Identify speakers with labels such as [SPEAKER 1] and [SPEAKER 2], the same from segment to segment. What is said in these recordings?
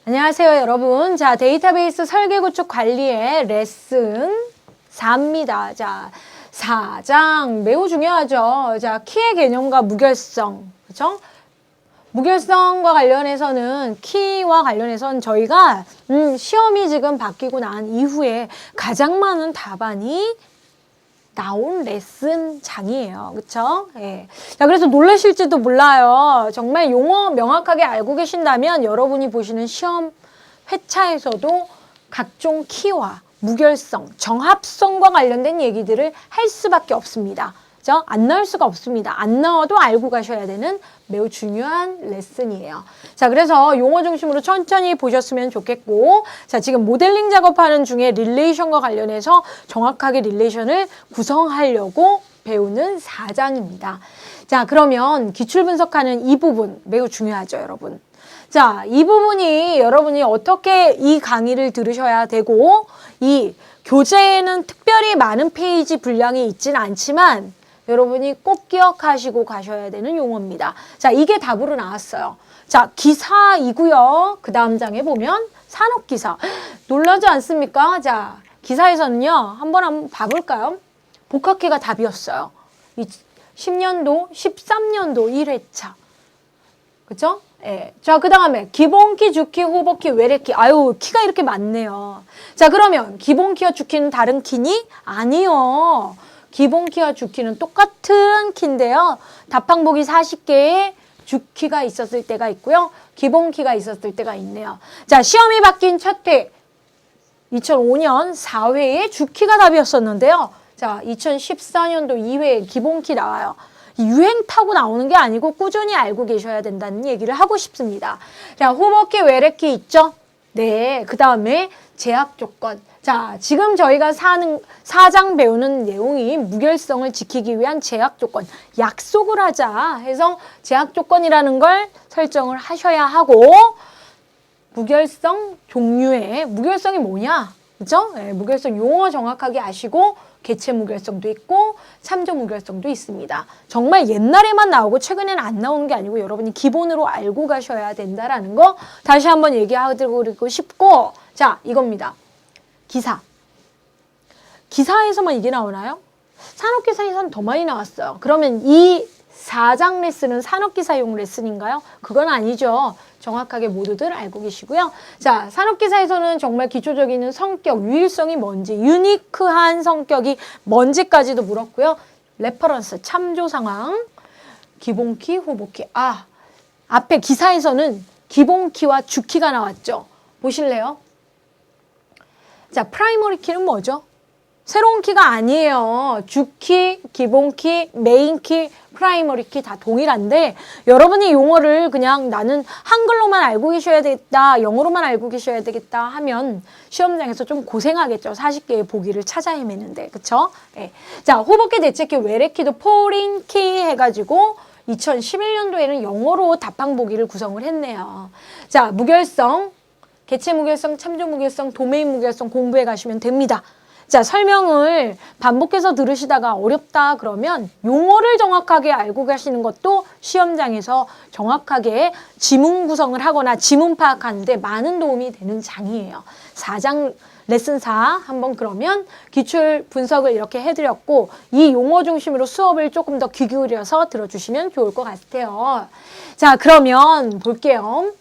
[SPEAKER 1] 안녕하세요, 여러분. 자, 데이터베이스 설계 구축 관리의 레슨 4입니다. 자, 4장 매우 중요하죠. 자, 키의 개념과 무결성. 그렇죠? 무결성과 관련해서는 키와 관련해서는 저희가 시험이 지금 바뀌고 난 이후에 가장 많은 답안이 나온 레슨장이에요. 그쵸? 예. 자, 그래서 놀라실지도 몰라요. 정말 용어 명확하게 알고 계신다면 여러분이 보시는 시험 회차에서도 각종 키와 무결성, 정합성과 관련된 얘기들을 할 수밖에 없습니다. 그죠? 안 나올 수가 없습니다. 안 나와도 알고 가셔야 되는 매우 중요한 레슨이에요. 자, 그래서 용어 중심으로 천천히 보셨으면 좋겠고, 자, 지금 모델링 작업하는 중에 릴레이션과 관련해서 정확하게 릴레이션을 구성하려고 배우는 4장입니다. 자, 그러면 기출 분석하는 이 부분 매우 중요하죠, 여러분. 자, 이 부분이 여러분이 어떻게 이 강의를 들으셔야 되고, 이 교재에는 특별히 많은 페이지 분량이 있진 않지만 여러분이 꼭 기억하시고 가셔야 되는 용어입니다. 자, 이게 답으로 나왔어요. 자, 기사이고요. 그 다음 장에 보면 산업기사. 놀라지 않습니까? 자, 기사에서는요. 한번 봐볼까요? 복합키가 답이었어요. 10년도, 13년도 1회차. 그쵸? 예. 자, 그 다음에 기본키, 주키, 후보키, 외래키. 아유, 키가 이렇게 많네요. 자, 그러면 기본키와 주키는 다른 키니? 아니요. 기본키와 주키는 똑같은 키인데요. 답항목이 40개의 주키가 있었을 때가 있고요. 기본키가 있었을 때가 있네요. 자, 시험이 바뀐 첫 회. 2005년 4회에 주키가 답이었었는데요. 자, 2014년도 2회에 기본키 나와요. 유행 타고 나오는 게 아니고 꾸준히 알고 계셔야 된다는 얘기를 하고 싶습니다. 자, 후보키, 외래키 있죠? 네, 그 다음에 제약 조건. 자, 지금 저희가 4장 배우는 내용이 무결성을 지키기 위한 제약 조건, 약속을 하자 해서 제약 조건이라는 걸 설정을 하셔야 하고, 무결성 종류의 무결성이 뭐냐? 그죠? 네, 무결성 용어 정확하게 아시고, 개체 무결성도 있고 참조 무결성도 있습니다. 정말 옛날에만 나오고 최근에는 안 나오는 게 아니고 여러분이 기본으로 알고 가셔야 된다라는 거 다시 한번 얘기하고 싶고, 자, 이겁니다. 기사. 기사에서만 이게 나오나요? 산업기사에서는 더 많이 나왔어요. 그러면 이 4장 레슨은 산업기사용 레슨인가요? 그건 아니죠. 정확하게 모두들 알고 계시고요. 자, 산업기사에서는 정말 기초적인 성격, 유일성이 뭔지, 유니크한 성격이 뭔지까지도 물었고요. 레퍼런스, 참조 상황, 기본키, 후보키. 아, 앞에 기사에서는 기본키와 주키가 나왔죠. 보실래요? 자, 프라이머리 키는 뭐죠? 새로운 키가 아니에요. 주키, 기본키, 메인키, 프라이머리 키 다 동일한데 여러분이 용어를 그냥 나는 한글로만 알고 계셔야 되겠다, 영어로만 알고 계셔야 되겠다 하면 시험장에서 좀 고생하겠죠. 40개의 보기를 찾아 헤매는데. 그쵸? 네. 자, 후보키, 대체키, 외래키도 포린키 해가지고 2011년도에는 영어로 답항 보기를 구성을 했네요. 자, 무결성, 개체 무결성, 참조 무결성, 도메인 무결성 공부해 가시면 됩니다. 자, 설명을 반복해서 들으시다가 어렵다 그러면 용어를 정확하게 알고 가시는 것도 시험장에서 정확하게 지문 구성을 하거나 지문 파악하는데 많은 도움이 되는 장이에요. 4장 레슨 4 한번 그러면 기출 분석을 이렇게 해드렸고 이 용어 중심으로 수업을 조금 더 귀 기울여서 들어주시면 좋을 것 같아요. 자, 그러면 볼게요.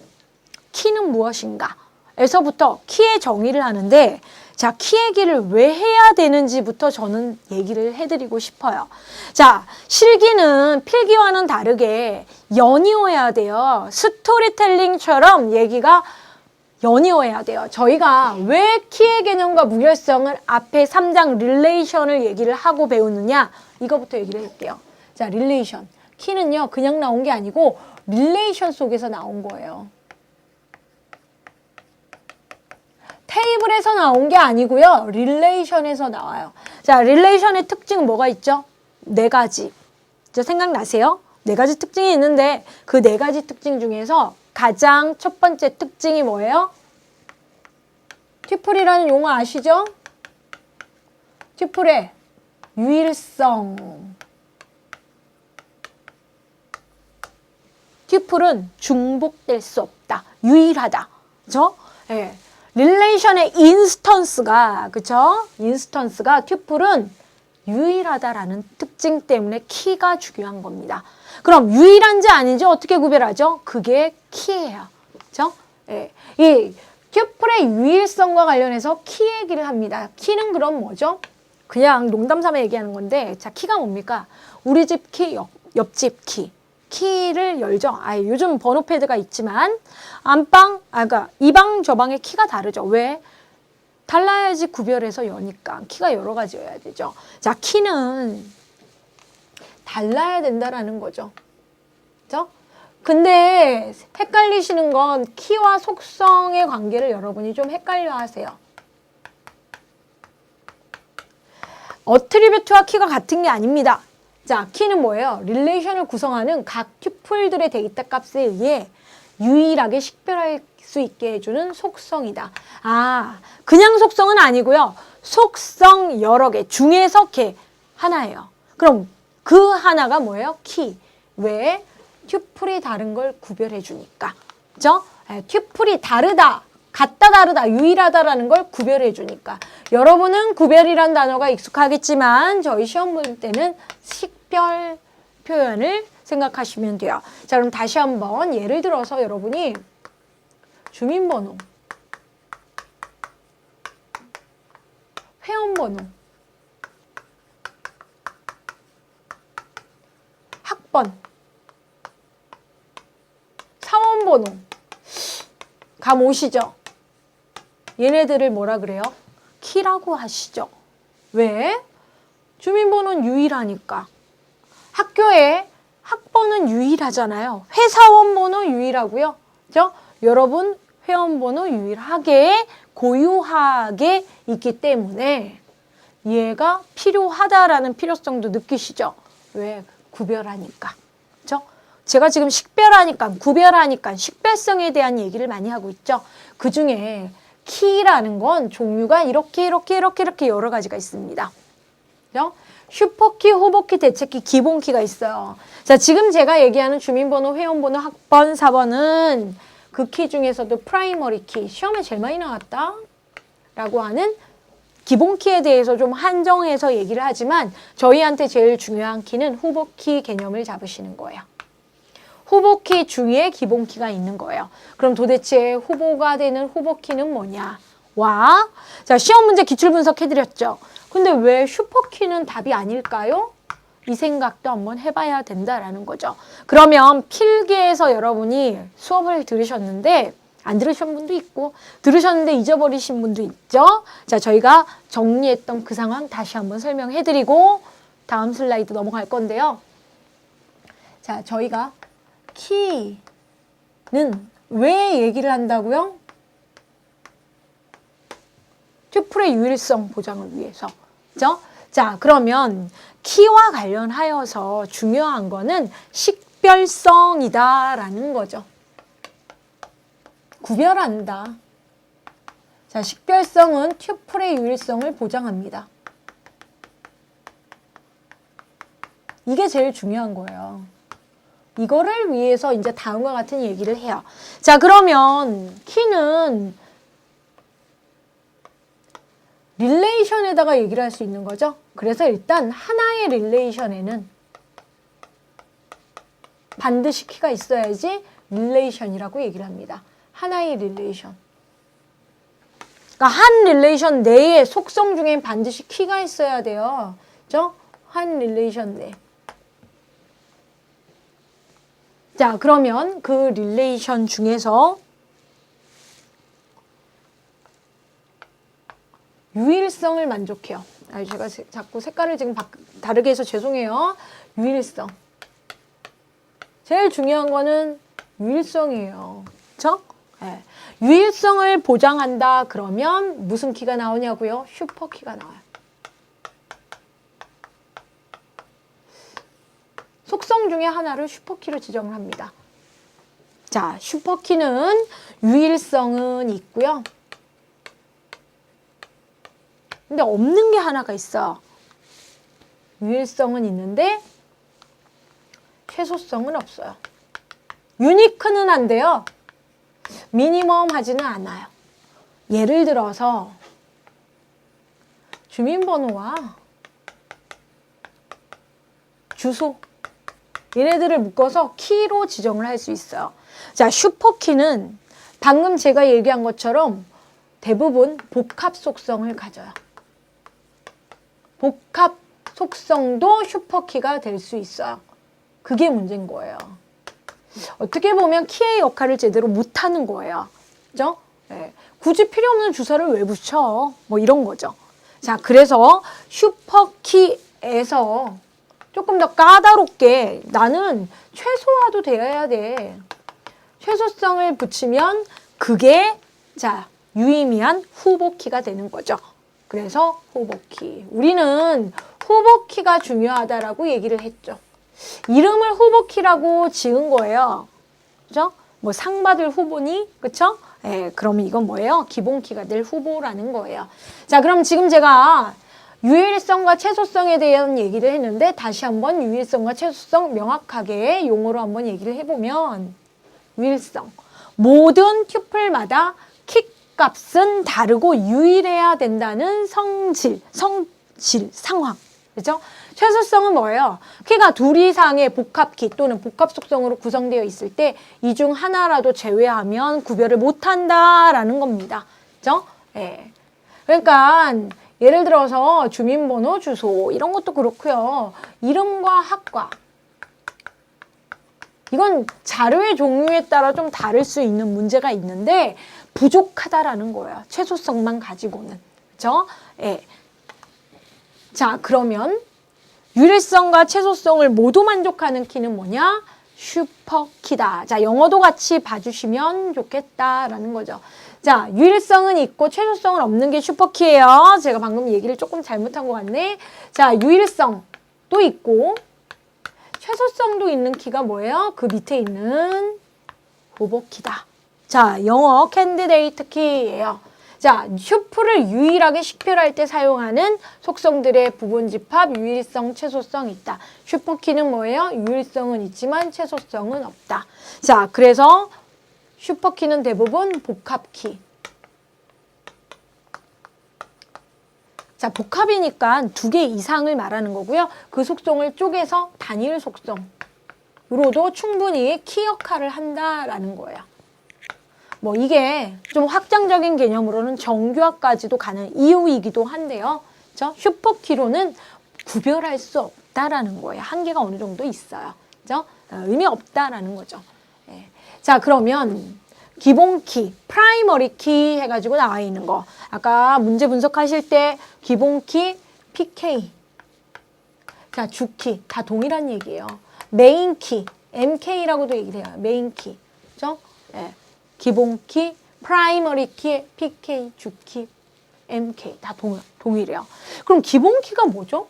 [SPEAKER 1] 키는 무엇인가? 에서부터 키의 정의를 하는데 자, 키 얘기를 왜 해야 되는지부터 저는 얘기를 해드리고 싶어요. 자, 실기는 필기와는 다르게 연이어야 돼요. 스토리텔링처럼 얘기가 연이어야 돼요. 저희가 왜 키의 개념과 무결성을 앞에 3장 릴레이션을 얘기를 하고 배우느냐? 이거부터 얘기를 할게요. 자, 릴레이션. 키는요, 그냥 나온 게 아니고 릴레이션 속에서 나온 거예요. 테이블에서 나온 게 아니고요. 릴레이션에서 나와요. 자, 릴레이션의 특징은 뭐가 있죠? 4가지. 생각나세요? 4가지 특징이 있는데 그 4가지 특징 중에서 가장 첫 번째 특징이 뭐예요? 튜플이라는 용어 아시죠? 튜플의 유일성. 튜플은 중복될 수 없다. 유일하다. 그죠? 예. 릴레이션의 인스턴스가, 그쵸? 인스턴스가 튜플은 유일하다라는 특징 때문에 키가 중요한 겁니다. 그럼 유일한지 아닌지 어떻게 구별하죠? 그게 키예요. 그죠? 예. 이 튜플의 유일성과 관련해서 키 얘기를 합니다. 키는 그럼 뭐죠? 그냥 농담 삼아 얘기하는 건데, 자, 키가 뭡니까? 우리 집 키, 옆집 키. 키를 열죠. 요즘 번호 패드가 있지만, 그러니까 이 방 저 방의 키가 다르죠. 왜? 달라야지 구별해서 여니까. 키가 여러 가지여야 되죠. 자, 키는 달라야 된다라는 거죠. 그죠? 근데 헷갈리시는 건 키와 속성의 관계를 여러분이 좀 헷갈려 하세요. 어트리뷰트와 키가 같은 게 아닙니다. 자, 키는 뭐예요? 릴레이션을 구성하는 각 튜플들의 데이터 값에 의해 유일하게 식별할 수 있게 해주는 속성이다. 그냥 속성은 아니고요. 속성 여러 개 중에서 하나예요. 그럼 그 하나가 뭐예요? 키. 왜? 튜플이 다른 걸 구별해 주니까. 그죠? 튜플이 다르다. 같다 다르다 유일하다라는 걸 구별해 주니까. 여러분은 구별이란 단어가 익숙하겠지만 저희 시험 볼 때는 식별 표현을 생각하시면 돼요. 자, 그럼 다시 한번 예를 들어서 여러분이 주민번호, 회원번호, 학번, 사원번호 감 오시죠? 얘네들을 뭐라 그래요? 키라고 하시죠. 왜? 주민번호는 유일하니까. 학교에 학번은 유일하잖아요. 회사원 번호 유일하고요. 그죠? 여러분 회원번호 유일하게 고유하게 있기 때문에 얘가 필요하다라는 필요성도 느끼시죠? 왜? 구별하니까. 그죠? 제가 지금 식별하니까, 구별하니까 식별성에 대한 얘기를 많이 하고 있죠. 그 중에 키라는 건 종류가 이렇게 여러 가지가 있습니다. 그죠? 슈퍼키, 호버키, 대체키, 기본키가 있어요. 자, 지금 제가 얘기하는 주민번호, 회원번호, 학번, 사번은 그 키 중에서도 프라이머리 키, 시험에 제일 많이 나왔다 라고 하는 기본키에 대해서 좀 한정해서 얘기를 하지만 저희한테 제일 중요한 키는 후보키 개념을 잡으시는 거예요. 후보키 중에 기본키가 있는 거예요. 그럼 도대체 후보가 되는 후보키는 뭐냐? 자, 시험 문제 기출분석 해드렸죠. 근데 왜 슈퍼키는 답이 아닐까요? 이 생각도 한번 해봐야 된다라는 거죠. 그러면 필기에서 여러분이 수업을 들으셨는데 안 들으신 분도 있고 들으셨는데 잊어버리신 분도 있죠. 자, 저희가 정리했던 그 상황 다시 한번 설명해드리고 다음 슬라이드 넘어갈 건데요. 자, 저희가 키는 왜 얘기를 한다고요? 튜플의 유일성 보장을 위해서. 그죠? 자, 그러면 키와 관련하여서 중요한 거는 식별성이다라는 거죠. 구별한다. 자, 식별성은 튜플의 유일성을 보장합니다. 이게 제일 중요한 거예요. 이거를 위해서 이제 다음과 같은 얘기를 해요. 자, 그러면 키는 릴레이션에다가 얘기를 할 수 있는 거죠. 그래서 일단 하나의 릴레이션에는 반드시 키가 있어야지 릴레이션이라고 얘기를 합니다. 하나의 릴레이션. 그러니까 한 릴레이션 내에 속성 중에 반드시 키가 있어야 돼요. 그죠? 한 릴레이션 내. 자, 그러면 그 릴레이션 중에서 유일성을 만족해요. 제가 자꾸 색깔을 지금 다르게 해서 죄송해요. 유일성. 제일 중요한 거는 유일성이에요. 그쵸? 네. 유일성을 보장한다 그러면 무슨 키가 나오냐고요? 슈퍼키가 나와요. 속성 중에 하나를 슈퍼키로 지정을 합니다. 자, 슈퍼키는 유일성은 있고요. 근데 없는 게 하나가 있어. 유일성은 있는데 최소성은 없어요. 유니크는 안 돼요. 미니멈 하지는 않아요. 예를 들어서 주민번호와 주소 얘네들을 묶어서 키로 지정을 할 수 있어요. 자, 슈퍼키는 방금 제가 얘기한 것처럼 대부분 복합 속성을 가져요. 복합 속성도 슈퍼키가 될 수 있어요. 그게 문제인 거예요. 어떻게 보면 키의 역할을 제대로 못하는 거예요. 그죠? 네. 굳이 필요 없는 주사를 왜 붙여? 뭐 이런 거죠. 자, 그래서 슈퍼키에서 조금 더 까다롭게 나는 최소화도 되어야 돼. 최소성을 붙이면 그게 자 유의미한 후보키가 되는 거죠. 그래서 후보키. 우리는 후보키가 중요하다라고 얘기를 했죠. 이름을 후보키라고 지은 거예요. 그죠? 뭐 상 받을 후보니? 그쵸? 예, 그러면 이건 뭐예요? 기본키가 될 후보라는 거예요. 자, 그럼 지금 제가 유일성과 최소성에 대한 얘기를 했는데 다시 한번 유일성과 최소성 명확하게 용어로 한번 얘기를 해보면 유일성. 모든 튜플마다 키 값은 다르고 유일해야 된다는 상황. 그죠? 최소성은 뭐예요? 키가 둘 이상의 복합키 또는 복합 속성으로 구성되어 있을 때 이 중 하나라도 제외하면 구별을 못한다라는 겁니다. 그죠? 예. 그러니까 예를 들어서 주민번호, 주소 이런 것도 그렇고요. 이름과 학과. 이건 자료의 종류에 따라 좀 다를 수 있는 문제가 있는데 부족하다라는 거예요. 최소성만 가지고는. 그죠? 예. 자, 그러면 유일성과 최소성을 모두 만족하는 키는 뭐냐? 슈퍼키다. 자, 영어도 같이 봐주시면 좋겠다라는 거죠. 자, 유일성은 있고 최소성은 없는 게 슈퍼키예요. 제가 방금 얘기를 조금 잘못한 것 같네. 자, 유일성도 있고 최소성도 있는 키가 뭐예요? 그 밑에 있는 후보키다. 자, 영어 캔디데이트 키예요. 자, 슈프를 유일하게 식별할 때 사용하는 속성들의 부분 집합, 유일성, 최소성 있다. 슈퍼키는 뭐예요? 유일성은 있지만 최소성은 없다. 자, 그래서 슈퍼키는 대부분 복합키. 자, 복합이니까 두 개 이상을 말하는 거고요. 그 속성을 쪼개서 단일 속성으로도 충분히 키 역할을 한다라는 거예요. 뭐 이게 좀 확장적인 개념으로는 정규화까지도 가는 이유이기도 한데요. 그렇죠? 슈퍼키로는 구별할 수 없다라는 거예요. 한계가 어느 정도 있어요. 그렇죠? 의미 없다라는 거죠. 네. 자, 그러면 기본키, 프라이머리 키 해가지고 나와 있는 거. 아까 문제 분석하실 때 기본키, PK. 자, 주키 다 동일한 얘기예요. 메인키, MK라고도 얘기를 해요. 메인키. 그렇죠? 네. 기본키, 프라이머리 키, PK, 주키, MK 다 동일해요. 그럼 기본키가 뭐죠?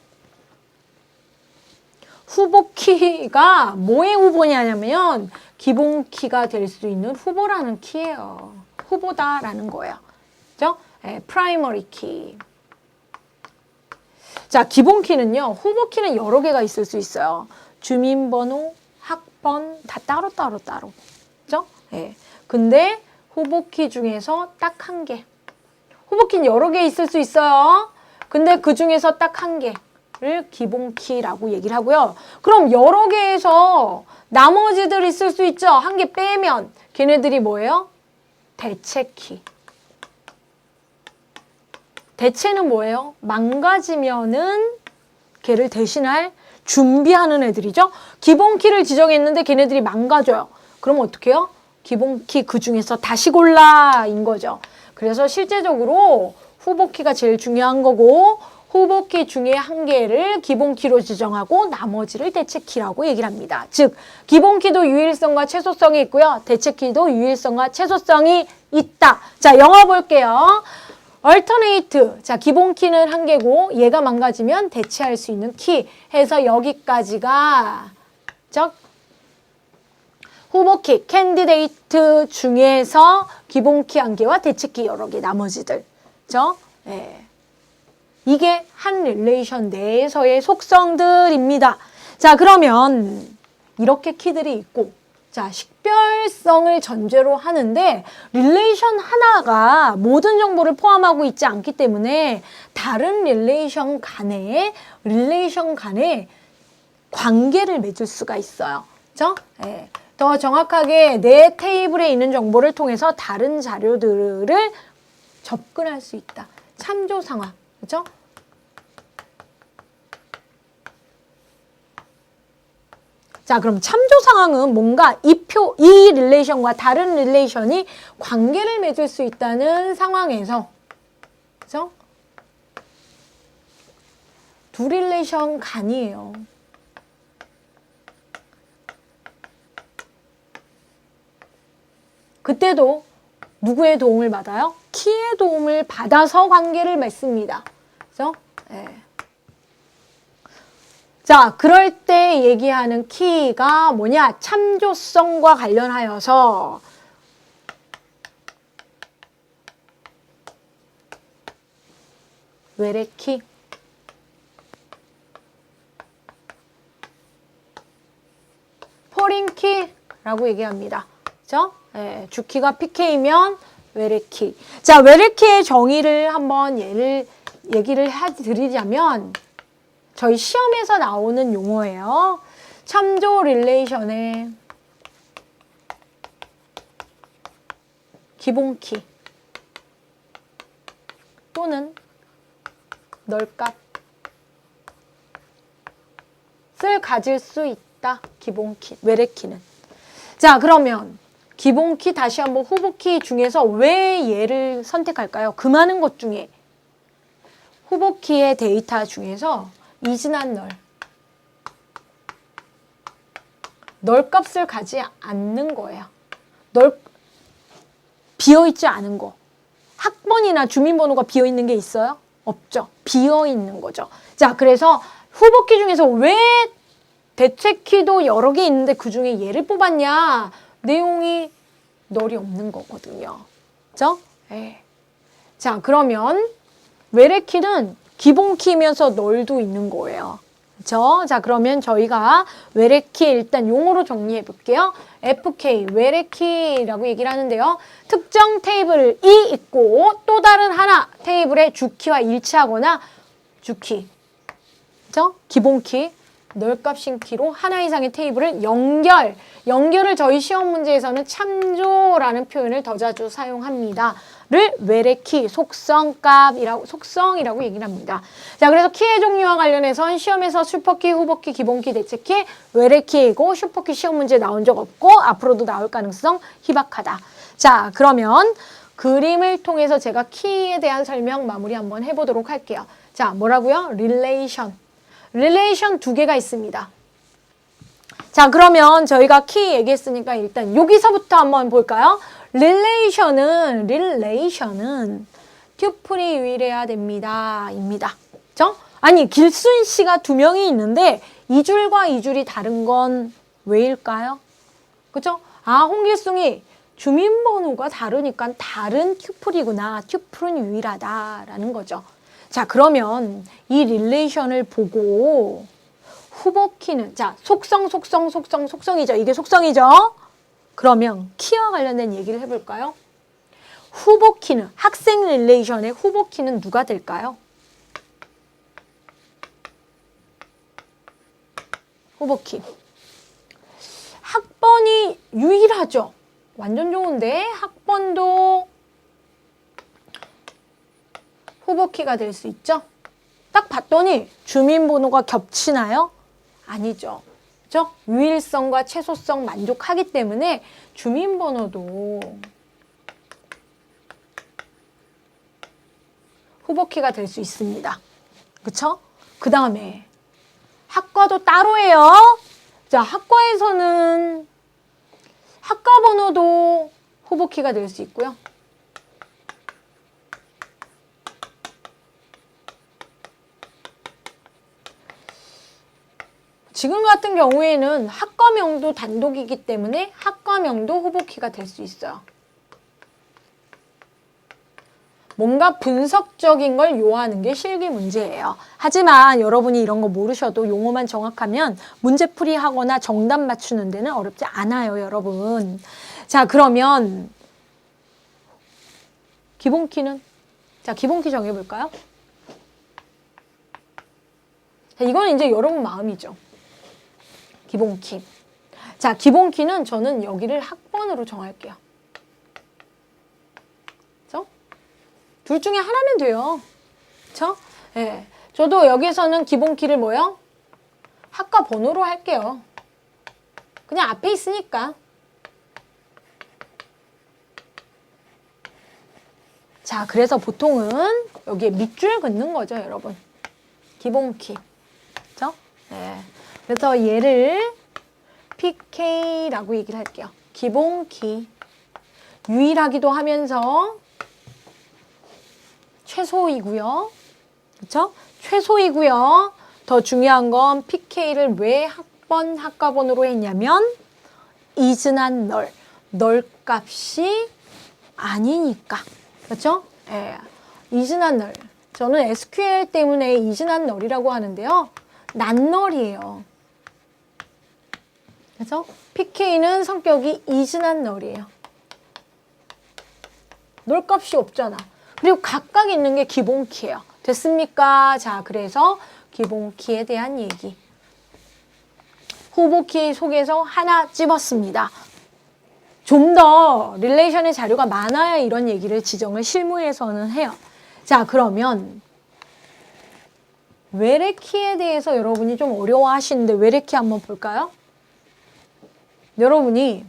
[SPEAKER 1] 후보키가 뭐의 후보냐면 기본키가 될 수 있는 후보라는 키예요. 후보다라는 거예요. 그죠? 네, 프라이머리 키. 자, 기본키는요. 후보키는 여러 개가 있을 수 있어요. 주민번호, 학번 다 따로. 그죠? 네. 근데 후보키 중에서 딱 한 개. 후보키는 여러 개 있을 수 있어요. 근데 그 중에서 딱 한 개를 기본키라고 얘기를 하고요. 그럼 여러 개에서 나머지들 있을 수 있죠. 한 개 빼면 걔네들이 뭐예요? 대체키. 대체는 뭐예요? 망가지면은 걔를 대신할 준비하는 애들이죠. 기본키를 지정했는데 걔네들이 망가져요. 그럼 어떻게 해요? 기본키 그 중에서 다시 골라인 거죠. 그래서 실제적으로 후보키가 제일 중요한 거고 후보키 중에 한 개를 기본키로 지정하고 나머지를 대체키라고 얘기를 합니다. 즉 기본키도 유일성과 최소성이 있고요. 대체키도 유일성과 최소성이 있다. 자, 영어 볼게요. alternate. 자, 기본키는 한 개고 얘가 망가지면 대체할 수 있는 키 해서 여기까지가 후보키, 캔디데이트 중에서 기본키 한 개와 대체키 여러 개, 나머지들. 그죠? 네. 이게 한 릴레이션 내에서의 속성들입니다. 자, 그러면 이렇게 키들이 있고, 자, 식별 동일성을 전제로 하는데 릴레이션 하나가 모든 정보를 포함하고 있지 않기 때문에 다른 릴레이션 간에 관계를 맺을 수가 있어요. 그죠? 네. 더 정확하게 내 테이블에 있는 정보를 통해서 다른 자료들을 접근할 수 있다. 참조 상황. 그죠? 자, 그럼 참조 상황은 뭔가 이 릴레이션과 다른 릴레이션이 관계를 맺을 수 있다는 상황에서, 그죠? 두 릴레이션 간이에요. 그때도 누구의 도움을 받아요? 키의 도움을 받아서 관계를 맺습니다. 그죠? 네. 자, 그럴 때 얘기하는 키가 뭐냐? 참조성과 관련하여서 외래키, 포린키라고 얘기합니다. 그죠? 네, 주키가 PK면 외래키. 자, 외래키의 정의를 한번 얘기를 드리자면 저희 시험에서 나오는 용어예요. 참조 릴레이션의 기본키 또는 널값을 가질 수 있다. 기본키, 외래키는. 자, 그러면 기본키 다시 한번 후보키 중에서 왜 얘를 선택할까요? 그 많은 것 중에 후보키의 데이터 중에서 이진한 널 값을 가지 않는 거예요. 비어있지 않은 거. 학번이나 주민번호가 비어있는 게 있어요? 없죠. 비어있는 거죠. 자, 그래서 후보키 중에서 왜 대체키도 여러 개 있는데 그 중에 얘를 뽑았냐? 내용이 널이 없는 거거든요. 그죠? 네. 자, 그러면 외래키는 기본키면서 널도 있는 거예요. 그렇죠? 자, 그러면 저희가 외래키 일단 용어로 정리해 볼게요. FK, 외래키라고 얘기를 하는데요. 특정 테이블이 있고 또 다른 하나 테이블의 주키와 일치하거나 주키, 그렇죠? 기본키, 널값인 키로 하나 이상의 테이블을 연결을 저희 시험 문제에서는 참조라는 표현을 더 자주 사용합니다. 를 외래키, 속성이라고 얘기를 합니다. 자, 그래서 키의 종류와 관련해서는 시험에서 슈퍼키, 후보키, 기본키, 대체키, 외래키이고 슈퍼키 시험 문제 나온 적 없고 앞으로도 나올 가능성 희박하다. 자, 그러면 그림을 통해서 제가 키에 대한 설명 마무리 한번 해보도록 할게요. 자, 뭐라고요? 릴레이션 두 개가 있습니다. 자, 그러면 저희가 키 얘기했으니까 일단 여기서부터 한번 볼까요? 릴레이션은 튜플이 유일해야 됩니다. 입니다. 그죠? 아니, 길순 씨가 두 명이 있는데 이 줄과 이 줄이 다른 건 왜일까요? 그죠? 아, 홍길숭이 주민번호가 다르니까 다른 튜플이구나. 튜플은 유일하다라는 거죠. 자, 그러면 이 릴레이션을 보고 후보키는 자, 속성이죠. 이게 속성이죠. 그러면 키와 관련된 얘기를 해볼까요? 후보키는 학생 릴레이션의 후보키는 누가 될까요? 후보키. 학번이 유일하죠. 완전 좋은데 학번도 후보키가 될 수 있죠. 딱 봤더니 주민번호가 겹치나요? 아니죠. 그죠? 유일성과 최소성 만족하기 때문에 주민번호도 후보키가 될 수 있습니다. 그쵸? 그 다음에 학과도 따로예요. 자, 학과에서는 학과 번호도 후보키가 될 수 있고요. 지금 같은 경우에는 학과명도 단독이기 때문에 학과명도 후보키가 될 수 있어요. 뭔가 분석적인 걸 요하는 게 실기 문제예요. 하지만 여러분이 이런 거 모르셔도 용어만 정확하면 문제풀이 하거나 정답 맞추는 데는 어렵지 않아요, 여러분. 자, 그러면 기본키는? 자, 기본키 정해볼까요? 자, 이건 이제 여러분 마음이죠. 기본키. 자, 기본키는 저는 여기를 학번으로 정할게요. 그쵸? 둘 중에 하나면 돼요. 그쵸? 예. 저도 여기에서는 기본키를 뭐요? 학과 번호로 할게요. 그냥 앞에 있으니까. 자, 그래서 보통은 여기에 밑줄 긋는 거죠, 여러분. 기본키. 그쵸? 네. 그래서 얘를 PK라고 얘기를 할게요. 기본키. 유일하기도 하면서 최소이고요. 그쵸? 최소이고요. 더 중요한 건 PK를 왜 학번, 학과번호로 했냐면 이즈난 널 값이 아니니까. 그렇죠? 예. 이즈난 널. 저는 SQL 때문에 이즈난 널이라고 하는데요. 난널이에요. 그래서 PK는 성격이 이즈난 널이에요. 널 값이 없잖아. 그리고 각각 있는 게 기본키예요. 됐습니까? 자, 그래서 기본키에 대한 얘기. 후보키 속에서 하나 찝었습니다. 좀 더 릴레이션의 자료가 많아야 이런 얘기를 지정을 실무에서는 해요. 자, 그러면 외래키에 대해서 여러분이 좀 어려워하시는데 외래키 한번 볼까요? 여러분이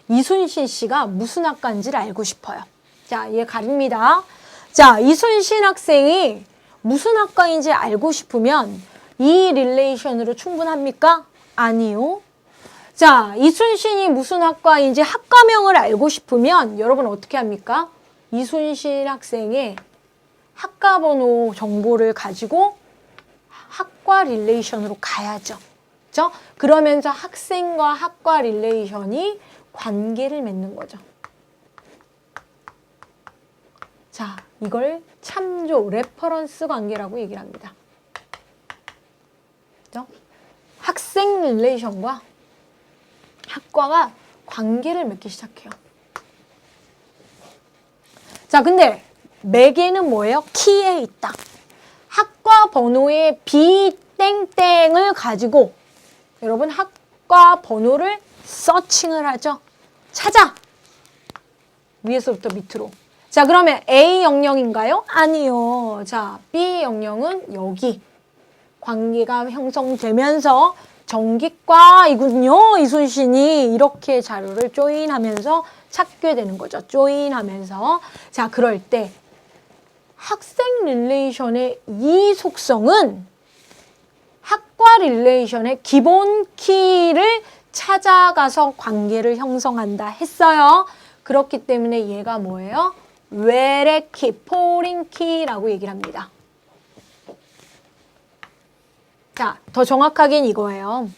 [SPEAKER 1] 이순신 씨가 무슨 학과인지를 알고 싶어요. 자, 얘 가립니다. 자, 이순신 학생이 무슨 학과인지 알고 싶으면 이 릴레이션으로 충분합니까? 아니요. 자, 이순신이 무슨 학과인지 학과명을 알고 싶으면 여러분 어떻게 합니까? 이순신 학생의 학과번호 정보를 가지고 학과 릴레이션으로 가야죠. 그렇죠? 그러면서 학생과 학과 릴레이션이 관계를 맺는 거죠. 자, 이걸 참조, 레퍼런스 관계라고 얘기를 합니다. 그렇죠? 학생 릴레이션과 학과가 관계를 맺기 시작해요. 자, 근데 매개는 뭐예요? 키에 있다. 학과 번호의 B 땡땡을 가지고 여러분 학과 번호를 서칭을 하죠. 찾아. 위에서부터 밑으로. 자, 그러면 A00인가요? 아니요. 자, B00은 여기 관계가 형성되면서 정기과이군요. 이순신이 이렇게 자료를 조인하면서 찾게 되는 거죠. 조인하면서. 자, 그럴 때 학생 릴레이션의 이 속성은 학과 릴레이션의 기본 키를 찾아가서 관계를 형성한다 했어요. 그렇기 때문에 얘가 뭐예요? 외래키, 포린키라고 얘기를 합니다. 자, 더 정확하게는 이거예요.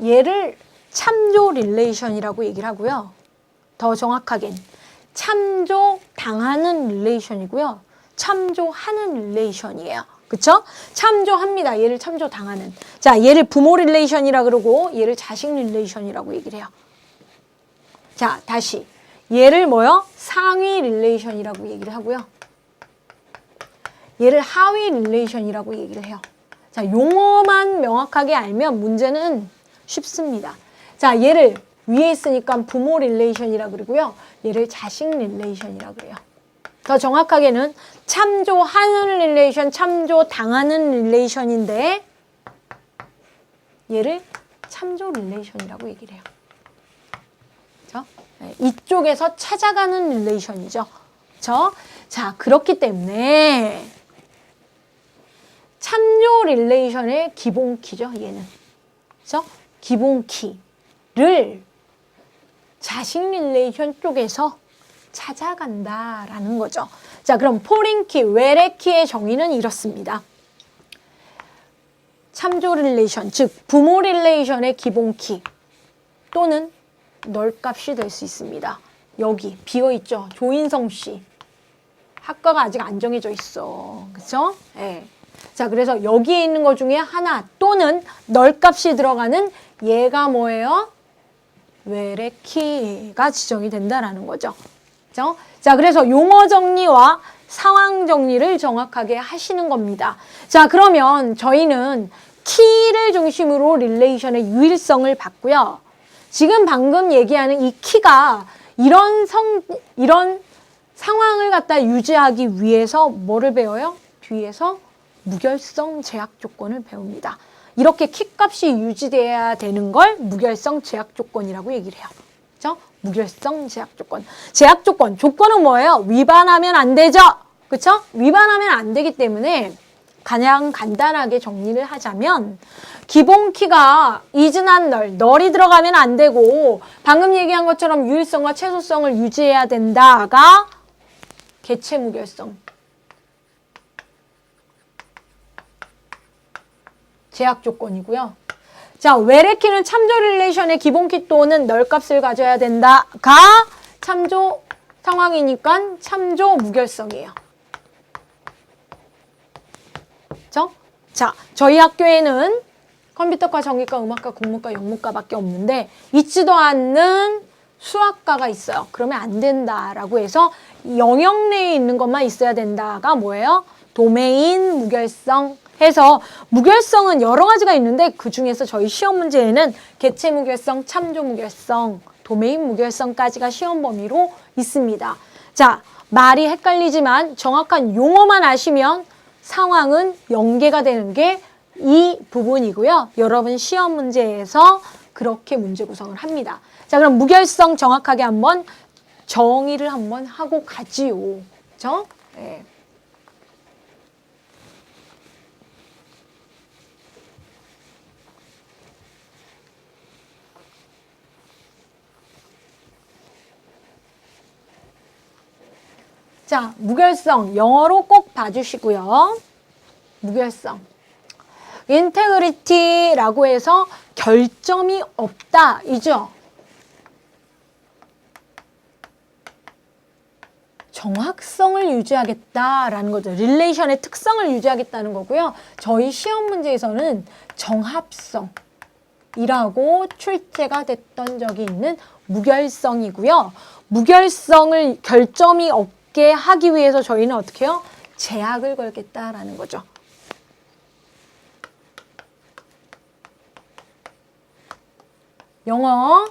[SPEAKER 1] 얘를 참조 릴레이션이라고 얘기를 하고요. 더 정확하게는 참조당하는 릴레이션이고요. 참조하는 릴레이션이에요. 그쵸? 참조합니다. 얘를 참조당하는. 자, 얘를 부모 릴레이션이라 그러고 얘를 자식 릴레이션이라고 얘기를 해요. 자, 다시. 얘를 뭐요? 상위 릴레이션이라고 얘기를 하고요. 얘를 하위 릴레이션이라고 얘기를 해요. 자, 용어만 명확하게 알면 문제는 쉽습니다. 자, 얘를 위에 있으니까 부모 릴레이션이라고 그러고요. 얘를 자식 릴레이션이라고 그래요. 더 정확하게는 참조하는 릴레이션, 참조당하는 릴레이션인데 얘를 참조 릴레이션이라고 얘기를 해요. 그렇죠? 네, 이쪽에서 찾아가는 릴레이션이죠. 그렇죠? 자, 그렇기 때문에 참조 릴레이션의 기본키죠, 얘는. 그렇죠? 기본키를 자식 릴레이션 쪽에서 찾아간다라는 거죠. 자, 그럼 포린키, 외래키의 정의는 이렇습니다. 참조 릴레이션, 즉 부모 릴레이션의 기본키 또는 널값이 될 수 있습니다. 여기 비어있죠? 조인성 씨. 학과가 아직 안 정해져 있어. 그쵸? 네. 자, 그래서 여기에 있는 것 중에 하나 또는 널 값이 들어가는 얘가 뭐예요? 외래키가 지정이 된다라는 거죠. 그죠? 자, 그래서 용어 정리와 상황 정리를 정확하게 하시는 겁니다. 자, 그러면 저희는 키를 중심으로 릴레이션의 유일성을 봤고요. 지금 방금 얘기하는 이 키가 이런 상황을 갖다 유지하기 위해서 뭐를 배워요? 뒤에서 무결성 제약 조건을 배웁니다. 이렇게 키 값이 유지돼야 되는 걸 무결성 제약 조건이라고 얘기를 해요. 그죠? 무결성 제약 조건. 제약 조건. 조건은 뭐예요? 위반하면 안 되죠? 그쵸? 위반하면 안 되기 때문에 가장 간단하게 정리를 하자면 기본 키가 이즈난 널이 들어가면 안 되고 방금 얘기한 것처럼 유일성과 최소성을 유지해야 된다가 개체 무결성. 제약 조건이고요. 자, 외래키는 참조 릴레이션의 기본키 또는 널 값을 가져야 된다가 참조 상황이니까 참조 무결성이에요. 그죠? 자, 저희 학교에는 컴퓨터과, 전기과, 음악과, 국문과, 영문과밖에 없는데 있지도 않는 수학과가 있어요. 그러면 안 된다라고 해서 영역 내에 있는 것만 있어야 된다가 뭐예요? 도메인 무결성 해서 무결성은 여러 가지가 있는데 그중에서 저희 시험 문제에는 개체 무결성, 참조 무결성, 도메인 무결성까지가 시험 범위로 있습니다. 자, 말이 헷갈리지만 정확한 용어만 아시면 상황은 연계가 되는 게 이 부분이고요. 여러분 시험 문제에서 그렇게 문제 구성을 합니다. 자, 그럼 무결성 정확하게 한번 정의를 한번 하고 가지요. 그죠? 네. 자, 무결성 영어로 꼭 봐주시고요. 무결성. 인테그리티라고 해서 결점이 없다 이죠. 정확성을 유지하겠다라는 거죠. 릴레이션의 특성을 유지하겠다는 거고요. 저희 시험 문제에서는 정합성이라고 출제가 됐던 적이 있는 무결성이고요. 무결성을 결점이 없게 하기 위해서 저희는 어떻게 해요? 제약을 걸겠다라는 거죠. 영어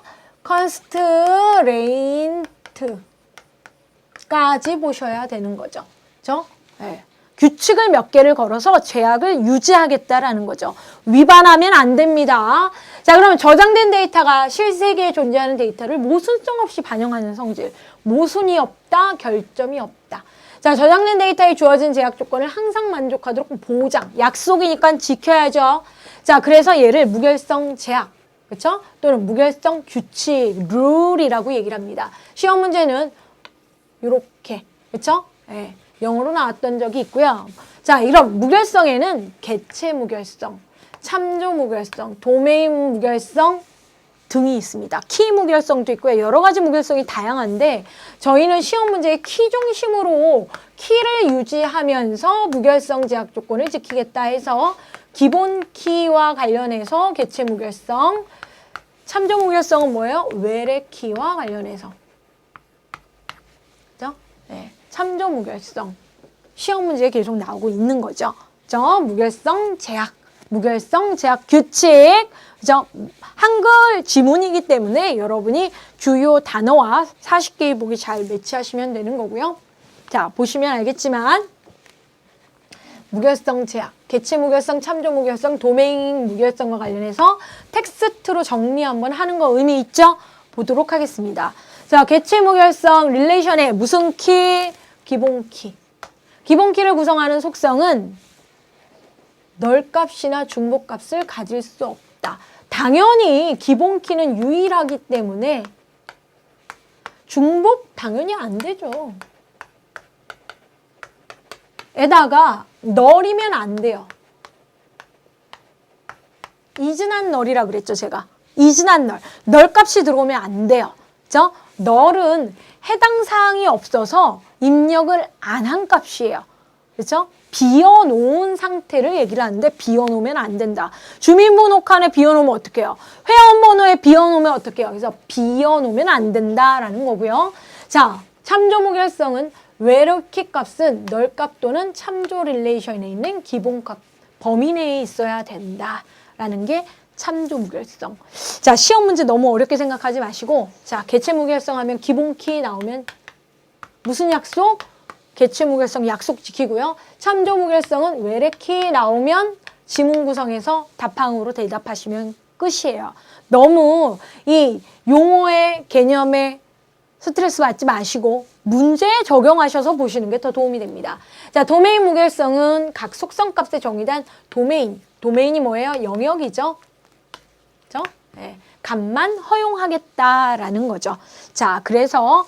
[SPEAKER 1] constraint까지 보셔야 되는 거죠. 그죠? 네. 규칙을 몇 개를 걸어서 제약을 유지하겠다라는 거죠. 위반하면 안 됩니다. 자, 그러면 저장된 데이터가 실세계에 존재하는 데이터를 모순성 없이 반영하는 성질. 모순이 없다, 결점이 없다. 자, 저장된 데이터에 주어진 제약 조건을 항상 만족하도록 보장, 약속이니까 지켜야죠. 자, 그래서 얘를 무결성 제약. 그렇죠? 또는 무결성 규칙, 룰이라고 얘기를 합니다. 시험 문제는 이렇게, 그렇죠? 네, 영어로 나왔던 적이 있고요. 자, 이런 무결성에는 개체 무결성, 참조 무결성, 도메인 무결성 등이 있습니다. 키 무결성도 있고요. 여러 가지 무결성이 다양한데 저희는 시험 문제에 키 중심으로 키를 유지하면서 무결성 제약 조건을 지키겠다 해서 기본 키와 관련해서 개체 무결성, 참조 무결성은 뭐예요? 외래 키와 관련해서. 그죠? 네. 참조 무결성. 시험 문제에 계속 나오고 있는 거죠. 그죠? 무결성 제약, 무결성 제약 규칙. 그죠? 한글 지문이기 때문에 여러분이 주요 단어와 40개의 보기 잘 매치하시면 되는 거고요. 자, 보시면 알겠지만 무결성 제약, 개체 무결성, 참조 무결성, 도메인 무결성과 관련해서 텍스트로 정리 한번 하는 거 의미 있죠? 보도록 하겠습니다. 자, 개체 무결성 릴레이션의 무슨 키? 기본 키. 기본 키를 구성하는 속성은 널 값이나 중복 값을 가질 수 없다. 당연히 기본 키는 유일하기 때문에 중복 당연히 안 되죠. 에다가 널이면 안 돼요. 이즈난 널이라 그랬죠, 제가. 이즈난 널. 널 값이 들어오면 안 돼요. 그죠? 널은 해당 사항이 없어서 입력을 안 한 값이에요. 그죠? 비워놓은 상태를 얘기를 하는데 비워놓으면 안 된다. 주민번호 칸에 비워놓으면 어떻게 해요? 회원번호에 비워놓으면 어떻게 해요? 그래서 비워놓으면 안 된다라는 거고요. 자, 참조 무결성은 where키 값은 널 값 또는 참조 릴레이션에 있는 기본값 범위 내에 있어야 된다라는 게 참조 무결성. 자, 시험 문제 너무 어렵게 생각하지 마시고, 자, 개체 무결성 하면 기본키 나오면 무슨 약속? 개체 무결성 약속 지키고요. 참조 무결성은 외래키 나오면 지문 구성에서 답항으로 대답하시면 끝이에요. 너무 이 용어의 개념에 스트레스 받지 마시고 문제에 적용하셔서 보시는 게 더 도움이 됩니다. 자, 도메인 무결성은 각 속성값에 정의된 도메인. 도메인이 뭐예요? 영역이죠. 그죠? 네. 값만 허용하겠다라는 거죠. 자, 그래서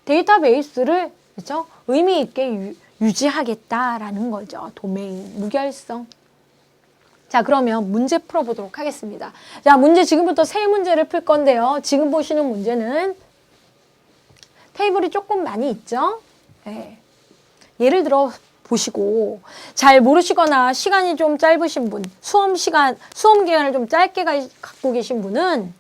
[SPEAKER 1] 데이터베이스를 그죠? 의미 있게 유지하겠다라는 거죠. 도메인, 무결성. 자, 그러면 문제 풀어보도록 하겠습니다. 자, 문제 지금부터 세 문제를 풀 건데요. 지금 보시는 문제는 테이블이 조금 많이 있죠? 네. 예를 들어 보시고 잘 모르시거나 시간이 좀 짧으신 분, 수험 기간을 좀 짧게 갖고 계신 분은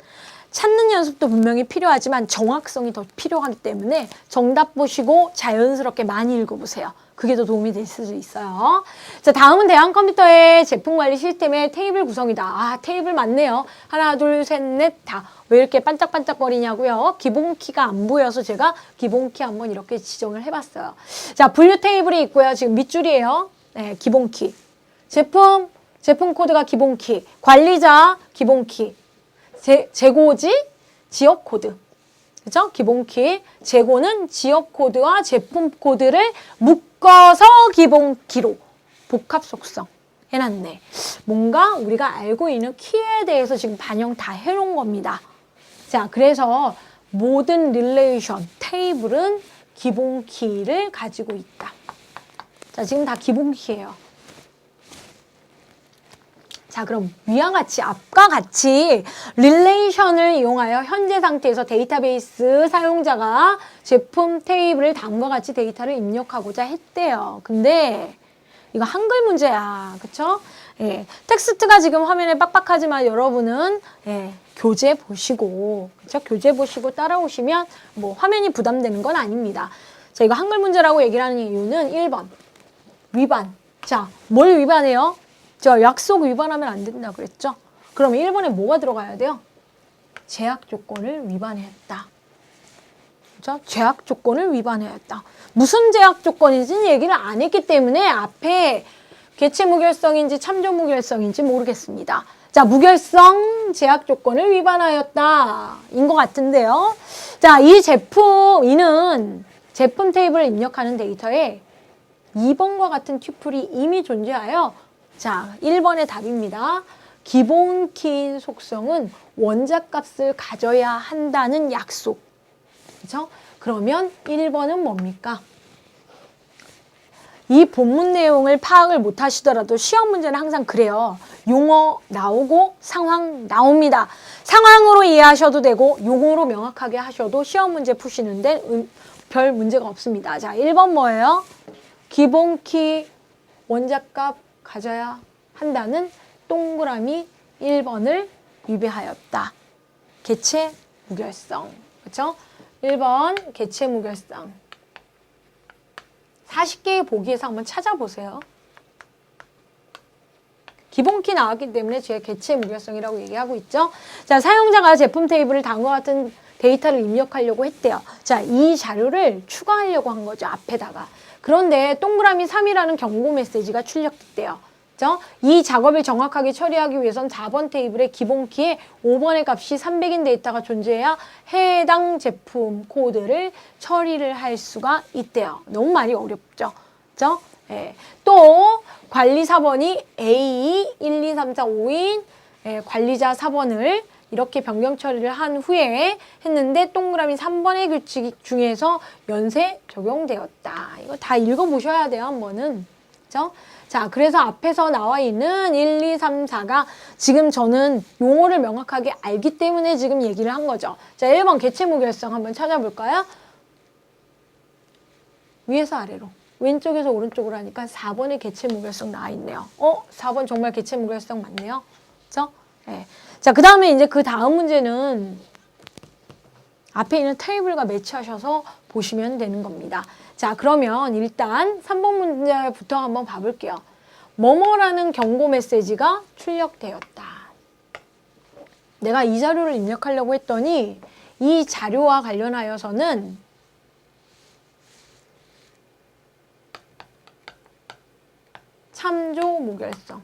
[SPEAKER 1] 찾는 연습도 분명히 필요하지만 정확성이 더 필요하기 때문에 정답 보시고 자연스럽게 많이 읽어보세요. 그게 더 도움이 될 수도 있어요. 자, 다음은 대한컴퓨터의 제품관리 시스템의 테이블 구성이다. 아, 테이블 많네요. 하나, 둘, 셋, 넷, 다. 왜 이렇게 반짝반짝거리냐고요? 기본키가 안 보여서 제가 기본키 한번 이렇게 지정을 해봤어요. 자, 분류 테이블이 있고요. 지금 밑줄이에요. 네, 기본키. 제품 코드가 기본키. 관리자, 기본키. 재고지, 지역 코드. 그죠? 기본키. 재고는 지역 코드와 제품 코드를 묶어서 기본키로 복합 속성 해놨네. 뭔가 우리가 알고 있는 키에 대해서 지금 반영 다 해놓은 겁니다. 자, 그래서 모든 릴레이션, 테이블은 기본키를 가지고 있다. 자, 지금 다 기본키예요. 자, 그럼 위와 같이 앞과 같이 릴레이션을 이용하여 현재 상태에서 데이터베이스 사용자가 제품 테이블을 다음과 같이 데이터를 입력하고자 했대요. 근데 이거 한글 문제야. 그쵸? 예. 텍스트가 지금 화면에 빡빡하지만 여러분은 예, 교재 보시고 그쵸? 교재 보시고 따라오시면 뭐 화면이 부담되는 건 아닙니다. 자, 이거 한글 문제라고 얘기를 하는 이유는 1번 위반. 자, 뭘 위반해요? 저 약속 위반하면 안 된다 그랬죠? 그러면 1번에 뭐가 들어가야 돼요? 제약 조건을 위반했다. 그죠? 제약 조건을 위반했다. 무슨 제약 조건인지는 얘기를 안 했기 때문에 앞에 개체 무결성인지 참조 무결성인지 모르겠습니다. 자, 무결성 제약 조건을 위반하였다. 인 것 같은데요. 자, 이는 제품 테이블을 입력하는 데이터에 2번과 같은 튜플이 이미 존재하여 자, 1번의 답입니다. 기본키 속성은 원자값을 가져야 한다는 약속. 그죠? 그러면 1번은 뭡니까? 이 본문 내용을 파악을 못 하시더라도 시험 문제는 항상 그래요. 용어 나오고 상황 나옵니다. 상황으로 이해하셔도 되고 용어로 명확하게 하셔도 시험 문제 푸시는데 별 문제가 없습니다. 자, 1번 뭐예요? 기본키 원자값 가져야 한다는 동그라미 1번을 위배하였다. 개체 무결성. 그렇죠? 1번 개체 무결성. 40개의 보기에서 한번 찾아보세요. 기본키 나왔기 때문에 제가 개체 무결성이라고 얘기하고 있죠. 자, 사용자가 제품 테이블을 다음과 같은 데이터를 입력하려고 했대요. 자, 이 자료를 추가하려고 한 거죠. 앞에다가. 그런데 동그라미 3이라는 경고 메시지가 출력됐대요. 그죠? 이 작업을 정확하게 처리하기 위해선 4번 테이블의 기본키에 5번의 값이 300인 데이터가 존재해야 해당 제품 코드를 처리를 할 수가 있대요. 너무 많이 어렵죠? 그죠? 예. 또 관리 4번이 A, 1, 2, 3, 4, 5인 관리자 4번을 이렇게 변경 처리를 한 후에 했는데 동그라미 3번의 규칙 중에서 연쇄 적용되었다. 이거 다 읽어보셔야 돼요, 한 번은. 그죠? 자, 그래서 앞에서 나와 있는 1, 2, 3, 4가 지금 저는 용어를 명확하게 알기 때문에 지금 얘기를 한 거죠. 자, 1번 개체 무결성 한번 찾아볼까요? 위에서 아래로. 왼쪽에서 오른쪽으로 하니까 4번에 개체 무결성 나와 있네요. 4번 정말 개체 무결성 맞네요. 그죠? 네. 자, 그 다음에 이제 그 다음 문제는 앞에 있는 테이블과 매치하셔서 보시면 되는 겁니다. 자, 그러면 일단 3번 문제부터 한번 봐볼게요. 뭐뭐라는 경고 메시지가 출력되었다. 내가 이 자료를 입력하려고 했더니 이 자료와 관련하여서는 참조 무결성.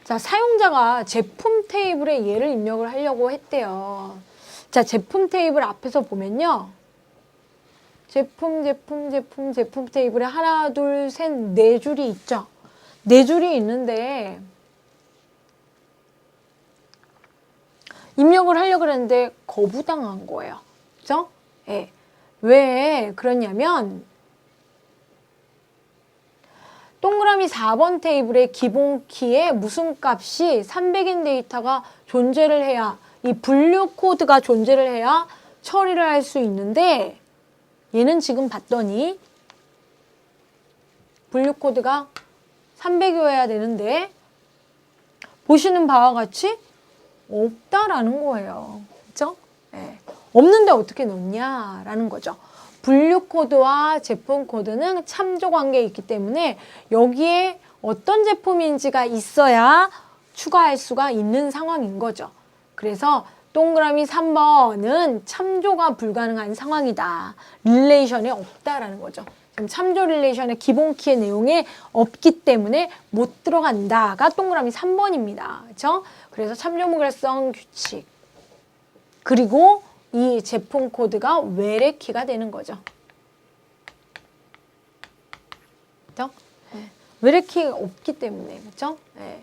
[SPEAKER 1] 자, 사용자가 제품 테이블에 얘를 입력을 하려고 했대요. 자, 제품 테이블 앞에서 보면요. 제품 테이블에 하나, 둘, 셋, 네 줄이 있죠. 네 줄이 있는데 입력을 하려고 했는데 거부당한 거예요. 그죠? 예. 왜 그러냐면 동그라미 4번 테이블의 기본 키에 무슨 값이 300인 데이터가 존재를 해야, 이 분류 코드가 존재를 해야 처리를 할 수 있는데 얘는 지금 봤더니 분류 코드가 300이어야 되는데 보시는 바와 같이 없다라는 거예요. 그렇죠? 네. 없는데 어떻게 넣냐라는 거죠. 분류 코드와 제품 코드는 참조 관계에 있기 때문에 여기에 어떤 제품인지가 있어야 추가할 수가 있는 상황인 거죠. 그래서 동그라미 3번은 참조가 불가능한 상황이다. 릴레이션에 없다라는 거죠. 지금 참조 릴레이션의 기본 키의 내용에 없기 때문에 못 들어간다가 동그라미 3번입니다. 그렇죠? 그래서 참조 무결성 규칙. 그리고 이 제품 코드가 외래 키가 되는 거죠. 그렇죠? 네. 외래 키가 없기 때문에. 그렇죠? 네.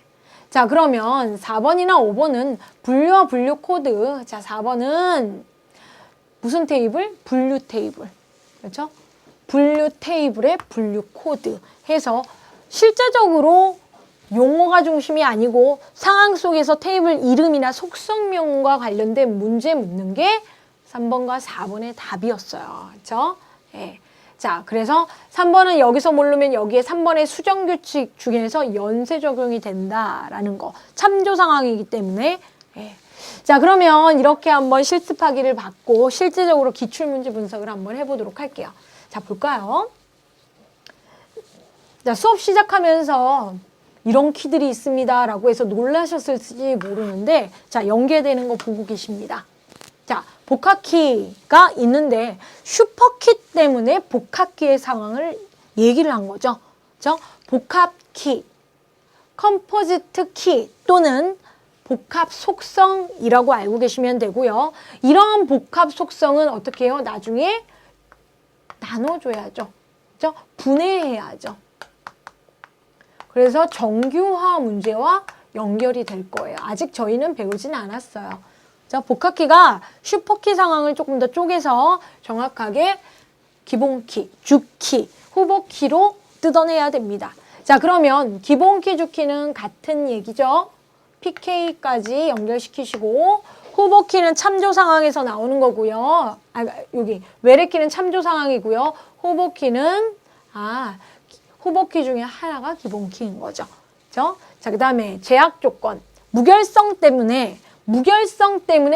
[SPEAKER 1] 자, 그러면 4번이나 5번은 분류와 분류 코드. 자, 4번은 무슨 테이블? 분류 테이블. 그렇죠? 분류 테이블의 분류 코드 해서 실제적으로 용어가 중심이 아니고 상황 속에서 테이블 이름이나 속성명과 관련된 문제 묻는 게 3번과 4번의 답이었어요. 그렇죠? 예. 자, 그래서 3번은 여기서 모르면 여기에 3번의 수정규칙 중에서 연쇄 적용이 된다라는 거. 참조 상황이기 때문에. 예. 자, 그러면 이렇게 한번 실습하기를 받고 실제적으로 기출문제 분석을 한번 해보도록 할게요. 자, 볼까요? 자, 수업 시작하면서 이런 키들이 있습니다 라고 해서 놀라셨을지 모르는데, 자, 연계되는 거 보고 계십니다. 자, 복합키가 있는데 슈퍼키 때문에 복합키의 상황을 얘기를 한 거죠. 그렇죠? 복합키, 컴포지트 키 또는 복합 속성이라고 알고 계시면 되고요. 이런 복합 속성은 어떻게 해요? 나중에 나눠줘야죠. 그렇죠? 분해해야죠. 그래서 정규화 문제와 연결이 될 거예요. 아직 저희는 배우진 않았어요. 자, 복합키가 슈퍼키 상황을 조금 더 쪼개서 정확하게 기본키, 주키, 후보키로 뜯어내야 됩니다. 자, 그러면 기본키, 주키는 같은 얘기죠. PK까지 연결시키시고 후보키는 참조 상황에서 나오는 거고요. 여기 외래키는 참조 상황이고요. 후보키는 후보키 중에 하나가 기본키인 거죠. 그렇죠? 자, 그 다음에 제약 조건. 무결성 때문에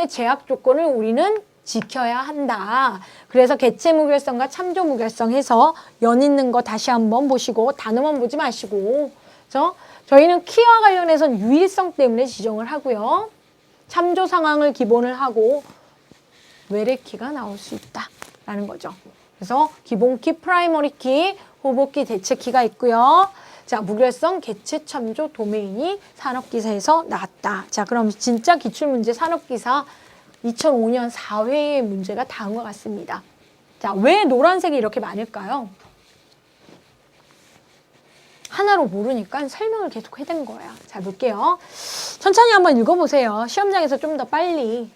[SPEAKER 1] 제약 조건을 우리는 지켜야 한다. 그래서 개체 무결성과 참조 무결성 해서 연 있는 거 다시 한번 보시고 단어만 보지 마시고. 그렇죠? 저희는 키와 관련해서는 유일성 때문에 지정을 하고요. 참조 상황을 기본을 하고 외래키가 나올 수 있다라는 거죠. 그래서 기본키, 프라이머리 키, 후보키, 대체키가 있고요. 자, 무결성, 개체, 참조, 도메인이 산업기사에서 나왔다. 자, 그럼 진짜 기출문제 산업기사 2005년 4회의 문제가 다음과 같습니다. 자, 왜 노란색이 이렇게 많을까요? 하나로 모르니까 설명을 계속 해댄 거예요. 자, 볼게요. 천천히 한번 읽어보세요. 시험장에서 좀 더 빨리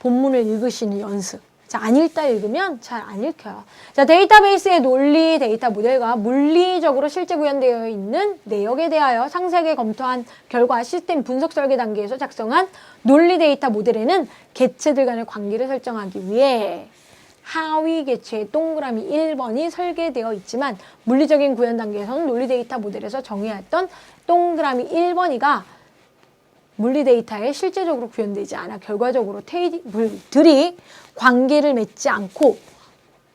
[SPEAKER 1] 본문을 읽으시는 연습. 자, 안 읽다 읽으면 잘 안 읽혀요. 자, 데이터베이스의 논리 데이터 모델과 물리적으로 실제 구현되어 있는 내역에 대하여 상세하게 검토한 결과 시스템 분석 설계 단계에서 작성한 논리 데이터 모델에는 개체들 간의 관계를 설정하기 위해 하위 개체의 동그라미 1번이 설계되어 있지만 물리적인 구현 단계에서는 논리 데이터 모델에서 정의했던 동그라미 1번이가 물리 데이터에 실제적으로 구현되지 않아 결과적으로 테이블들이 관계를 맺지 않고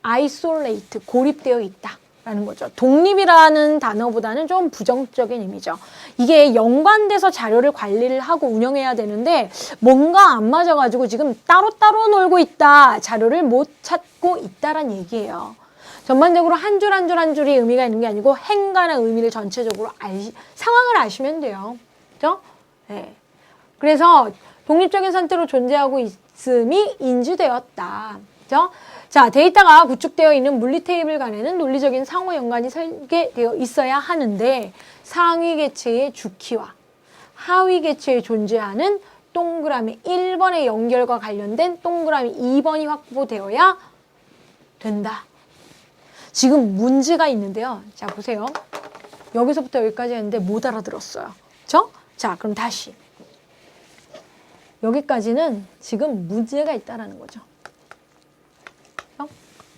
[SPEAKER 1] isolate, 고립되어 있다라는 거죠. 독립이라는 단어보다는 좀 부정적인 의미죠. 이게 연관돼서 자료를 관리를 하고 운영해야 되는데 뭔가 안 맞아가지고 지금 따로따로 놀고 있다, 자료를 못 찾고 있다란 얘기예요. 전반적으로 한 줄 한 줄 한 줄이 의미가 있는 게 아니고 행간의 의미를 전체적으로 상황을 아시면 돼요. 그죠? 네. 그래서 독립적인 상태로 존재하고 있음이 인지되었다. 그죠? 자, 데이터가 구축되어 있는 물리 테이블 간에는 논리적인 상호 연관이 설계되어 있어야 하는데 상위 개체의 주키와 하위 개체에 존재하는 동그라미 1번의 연결과 관련된 동그라미 2번이 확보되어야 된다. 지금 문제가 있는데요. 자, 보세요. 여기서부터 여기까지 했는데 못 알아들었어요. 그죠? 자, 그럼 다시. 여기까지는 지금 문제가 있다라는 거죠.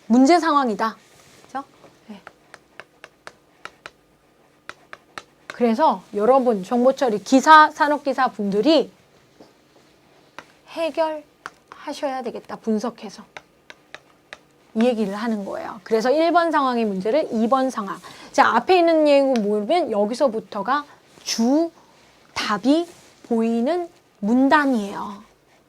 [SPEAKER 1] 문제 상황이다. 그죠? 네. 그래서 여러분 정보처리 기사, 산업기사 분들이 해결하셔야 되겠다. 분석해서. 이 얘기를 하는 거예요. 그래서 1번 상황의 문제를 2번 상황. 자, 앞에 있는 얘기 모르면 여기서부터가 주 답이 보이는 문단이에요.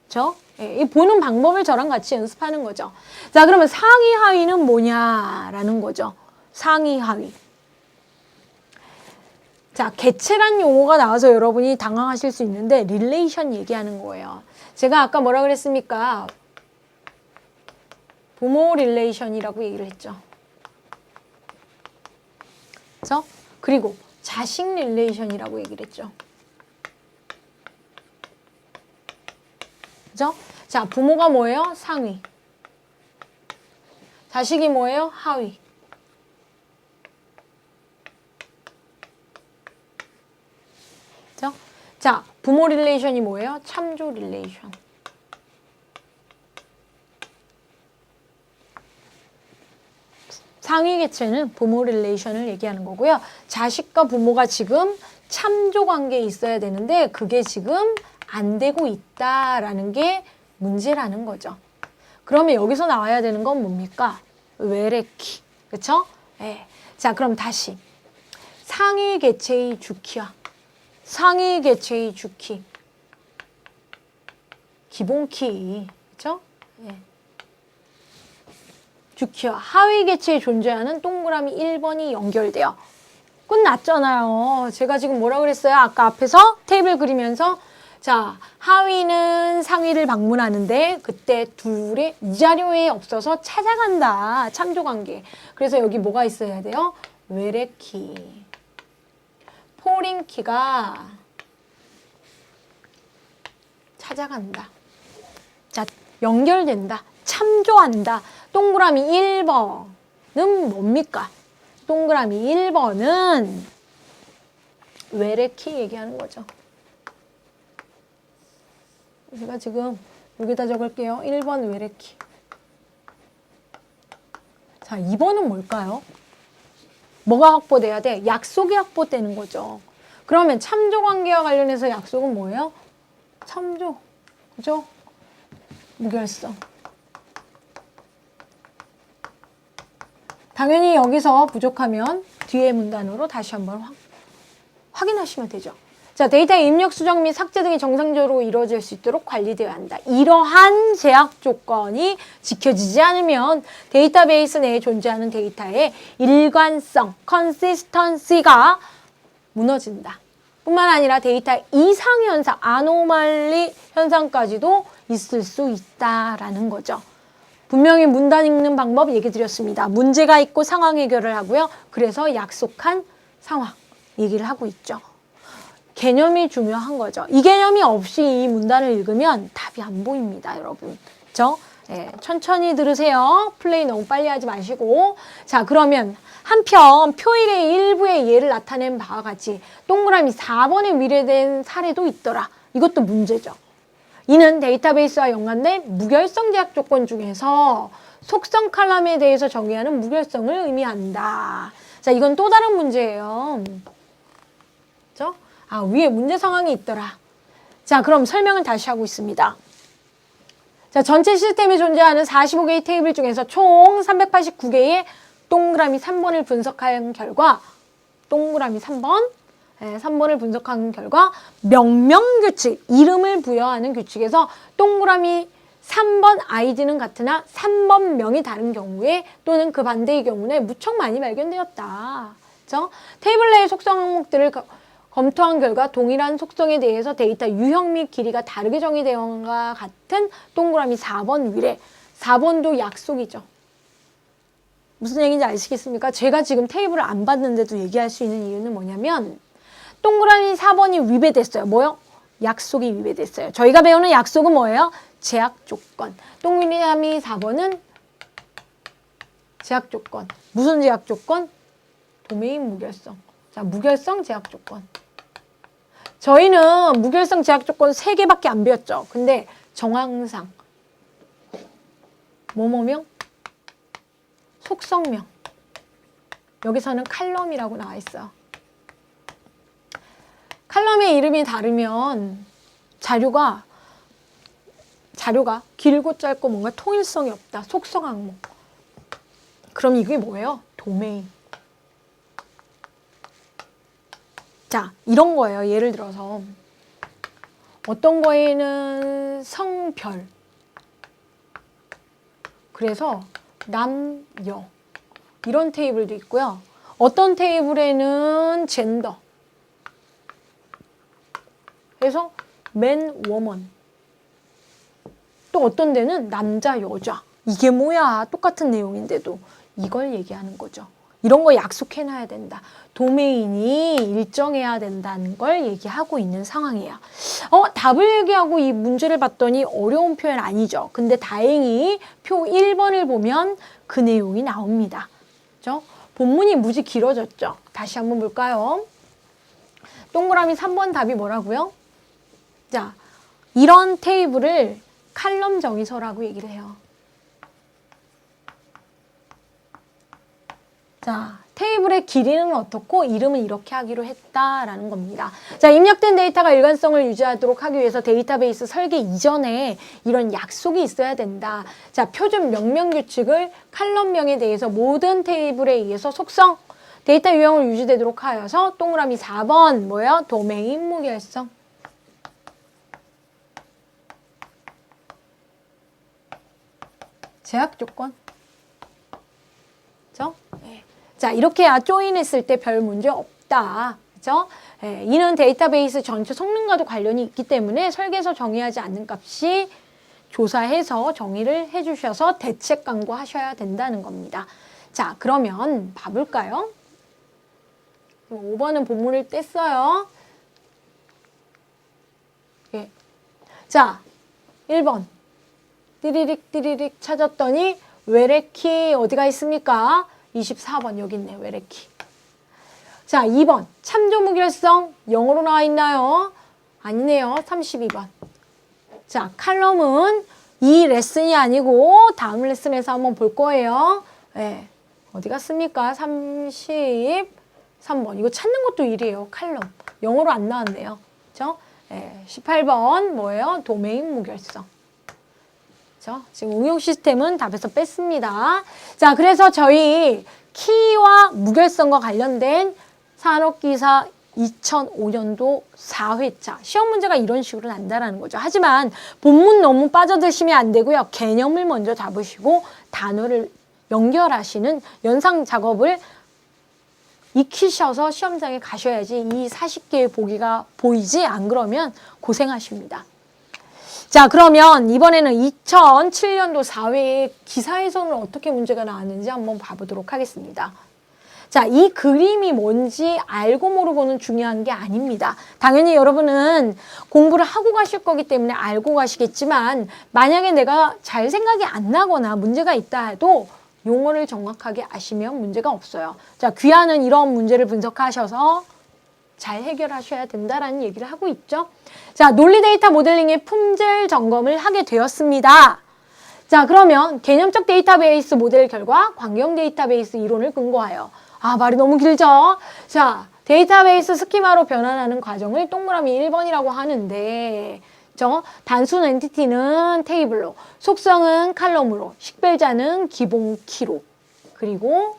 [SPEAKER 1] 그죠? 이 보는 방법을 저랑 같이 연습하는 거죠. 자, 그러면 상위 하위는 뭐냐라는 거죠. 상위 하위. 자, 개체란 용어가 나와서 여러분이 당황하실 수 있는데 릴레이션 얘기하는 거예요. 제가 아까 뭐라 그랬습니까? 부모 릴레이션이라고 얘기를 했죠. 그죠? 그리고 자식 릴레이션이라고 얘기를 했죠. 그죠? 자, 부모가 뭐예요? 상위. 자식이 뭐예요? 하위. 그죠? 자, 부모 릴레이션이 뭐예요? 참조 릴레이션. 상위 개체는 부모 릴레이션을 얘기하는 거고요. 자식과 부모가 지금 참조 관계에 있어야 되는데 그게 지금 안 되고 있다라는 게 문제라는 거죠. 그러면 여기서 나와야 되는 건 뭡니까? 외래키. 그쵸? 네. 자, 그럼 다시. 상위 개체의 주키와 상위 개체의 주키. 기본키. 그쵸? 네. 주키와 하위 개체에 존재하는 동그라미 1번이 연결돼요. 끝났잖아요. 제가 지금 뭐라 그랬어요? 아까 앞에서 테이블 그리면서 자, 하위는 상위를 방문하는데 그때 둘이 이 자료에 없어서 찾아간다. 참조관계. 그래서 여기 뭐가 있어야 돼요? 외래키. 포린키가 찾아간다. 자, 연결된다. 참조한다. 동그라미 1번은 뭡니까? 동그라미 1번은 외래키 얘기하는 거죠. 제가 지금 여기다 적을게요. 1번 외래키. 자, 2번은 뭘까요? 뭐가 확보돼야 돼? 약속이 확보되는 거죠. 그러면 참조관계와 관련해서 약속은 뭐예요? 참조. 그죠? 무결성. 당연히 여기서 부족하면 뒤에 문단으로 다시 한번 확인하시면 되죠. 자, 데이터의 입력, 수정 및 삭제 등이 정상적으로 이루어질 수 있도록 관리되어야 한다. 이러한 제약 조건이 지켜지지 않으면 데이터베이스 내에 존재하는 데이터의 일관성, consistency가 무너진다. 뿐만 아니라 데이터 이상 현상, 아노말리 현상까지도 있을 수 있다라는 거죠. 분명히 문단 읽는 방법 얘기 드렸습니다. 문제가 있고 상황 해결을 하고요. 그래서 약속한 상황 얘기를 하고 있죠. 개념이 중요한 거죠. 이 개념이 없이 이 문단을 읽으면 답이 안 보입니다, 여러분. 그렇죠? 예, 천천히 들으세요. 플레이 너무 빨리 하지 마시고. 자, 그러면 한편 표일의 일부의 예를 나타낸 바와 같이 동그라미 4번에 위례된 사례도 있더라. 이것도 문제죠. 이는 데이터베이스와 연관된 무결성 제약 조건 중에서 속성 칼럼에 대해서 정의하는 무결성을 의미한다. 자, 이건 또 다른 문제예요. 그죠? 아, 위에 문제 상황이 있더라. 자, 그럼 설명을 다시 하고 있습니다. 자, 전체 시스템에 존재하는 45개의 테이블 중에서 총 389개의 동그라미 3번을 분석한 결과 동그라미 3번, 3번을 분석한 결과 명명규칙, 이름을 부여하는 규칙에서 동그라미 3번 아이디는 같으나 3번 명이 다른 경우에 또는 그 반대의 경우에 무척 많이 발견되었다. 그렇죠? 테이블 내의 속성 항목들을 검토한 결과 동일한 속성에 대해서 데이터 유형 및 길이가 다르게 정의되어 것과 같은 동그라미 4번 위례. 4번도 약속이죠. 무슨 얘기인지 아시겠습니까? 제가 지금 테이블을 안 봤는데도 얘기할 수 있는 이유는 뭐냐면 동그라미 4번이 위배됐어요. 뭐요? 약속이 위배됐어요. 저희가 배우는 약속은 뭐예요? 제약 조건. 동그라미 4번은 제약 조건. 무슨 제약 조건? 도메인 무결성. 자, 무결성 제약 조건. 저희는 무결성 제약 조건 3개밖에 안 배웠죠. 근데 정황상 뭐뭐명? 속성명. 여기서는 칼럼이라고 나와 있어요. 칼럼의 이름이 다르면 자료가 길고 짧고 뭔가 통일성이 없다. 속성 항목. 그럼 이게 뭐예요? 도메인. 자, 이런 거예요. 예를 들어서 어떤 거에는 성별, 그래서 남, 여 이런 테이블도 있고요. 어떤 테이블에는 젠더, 그래서 맨, 워먼, 또 어떤 데는 남자, 여자. 이게 뭐야? 똑같은 내용인데도 이걸 얘기하는 거죠. 이런 거 약속해놔야 된다. 도메인이 일정해야 된다는 걸 얘기하고 있는 상황이에요. 답을 얘기하고 이 문제를 봤더니 어려운 표현 아니죠. 근데 다행히 표 1번을 보면 그 내용이 나옵니다. 그죠? 본문이 무지 길어졌죠. 다시 한번 볼까요? 동그라미 3번 답이 뭐라고요? 자, 이런 테이블을 칼럼 정의서라고 얘기를 해요. 자, 테이블의 길이는 어떻고 이름은 이렇게 하기로 했다라는 겁니다. 자, 입력된 데이터가 일관성을 유지하도록 하기 위해서 데이터베이스 설계 이전에 이런 약속이 있어야 된다. 자, 표준 명명규칙을 칼럼명에 대해서 모든 테이블에 의해서 속성, 데이터 유형을 유지되도록 하여서 동그라미 4번 뭐예요? 도메인 무결성. 제약 조건. 그죠? 네. 자, 이렇게 조인했을 때 별 문제 없다. 그죠? 네. 이는 데이터베이스 전체 성능과도 관련이 있기 때문에 설계에서 정의하지 않는 값이 조사해서 정의를 해주셔서 대책 강구하셔야 된다는 겁니다. 자, 그러면 봐볼까요? 5번은 본문을 뗐어요. 예. 자, 1번. 띠리릭 찾았더니 외래키 어디가 있습니까? 24번 여기 있네. 외래키. 자, 2번. 참조 무결성 0으로 나와 있나요? 아니네요. 32번. 자, 칼럼은 이 레슨이 아니고 다음 레슨에서 한번 볼 거예요. 네. 어디 갔습니까? 33번. 이거 찾는 것도 일이에요. 칼럼. 0으로 안 나왔네요. 그죠? 네. 18번 뭐예요? 도메인 무결성. 그렇죠? 지금 응용 시스템은 답에서 뺐습니다. 자, 그래서 저희 키와 무결성과 관련된 산업기사 2005년도 4회차 시험 문제가 이런 식으로 난다라는 거죠. 하지만 본문 너무 빠져드시면 안 되고요. 개념을 먼저 잡으시고 단어를 연결하시는 연상 작업을 익히셔서 시험장에 가셔야지 이 40개의 보기가 보이지 안 그러면 고생하십니다. 자, 그러면 이번에는 2007년도 4회의 기사에서는 어떻게 문제가 나왔는지 한번 봐보도록 하겠습니다. 자, 이 그림이 뭔지 알고 모르고는 중요한 게 아닙니다. 당연히 여러분은 공부를 하고 가실 거기 때문에 알고 가시겠지만 만약에 내가 잘 생각이 안 나거나 문제가 있다 해도 용어를 정확하게 아시면 문제가 없어요. 자, 귀하는 이런 문제를 분석하셔서 잘 해결하셔야 된다라는 얘기를 하고 있죠. 자, 논리 데이터 모델링의 품질 점검을 하게 되었습니다. 자, 그러면 개념적 데이터베이스 모델 결과 관계형 데이터베이스 이론을 근거하여. 아, 말이 너무 길죠? 자, 데이터베이스 스키마로 변환하는 과정을 동그라미 1번이라고 하는데 단순 엔티티는 테이블로, 속성은 칼럼으로, 식별자는 기본 키로, 그리고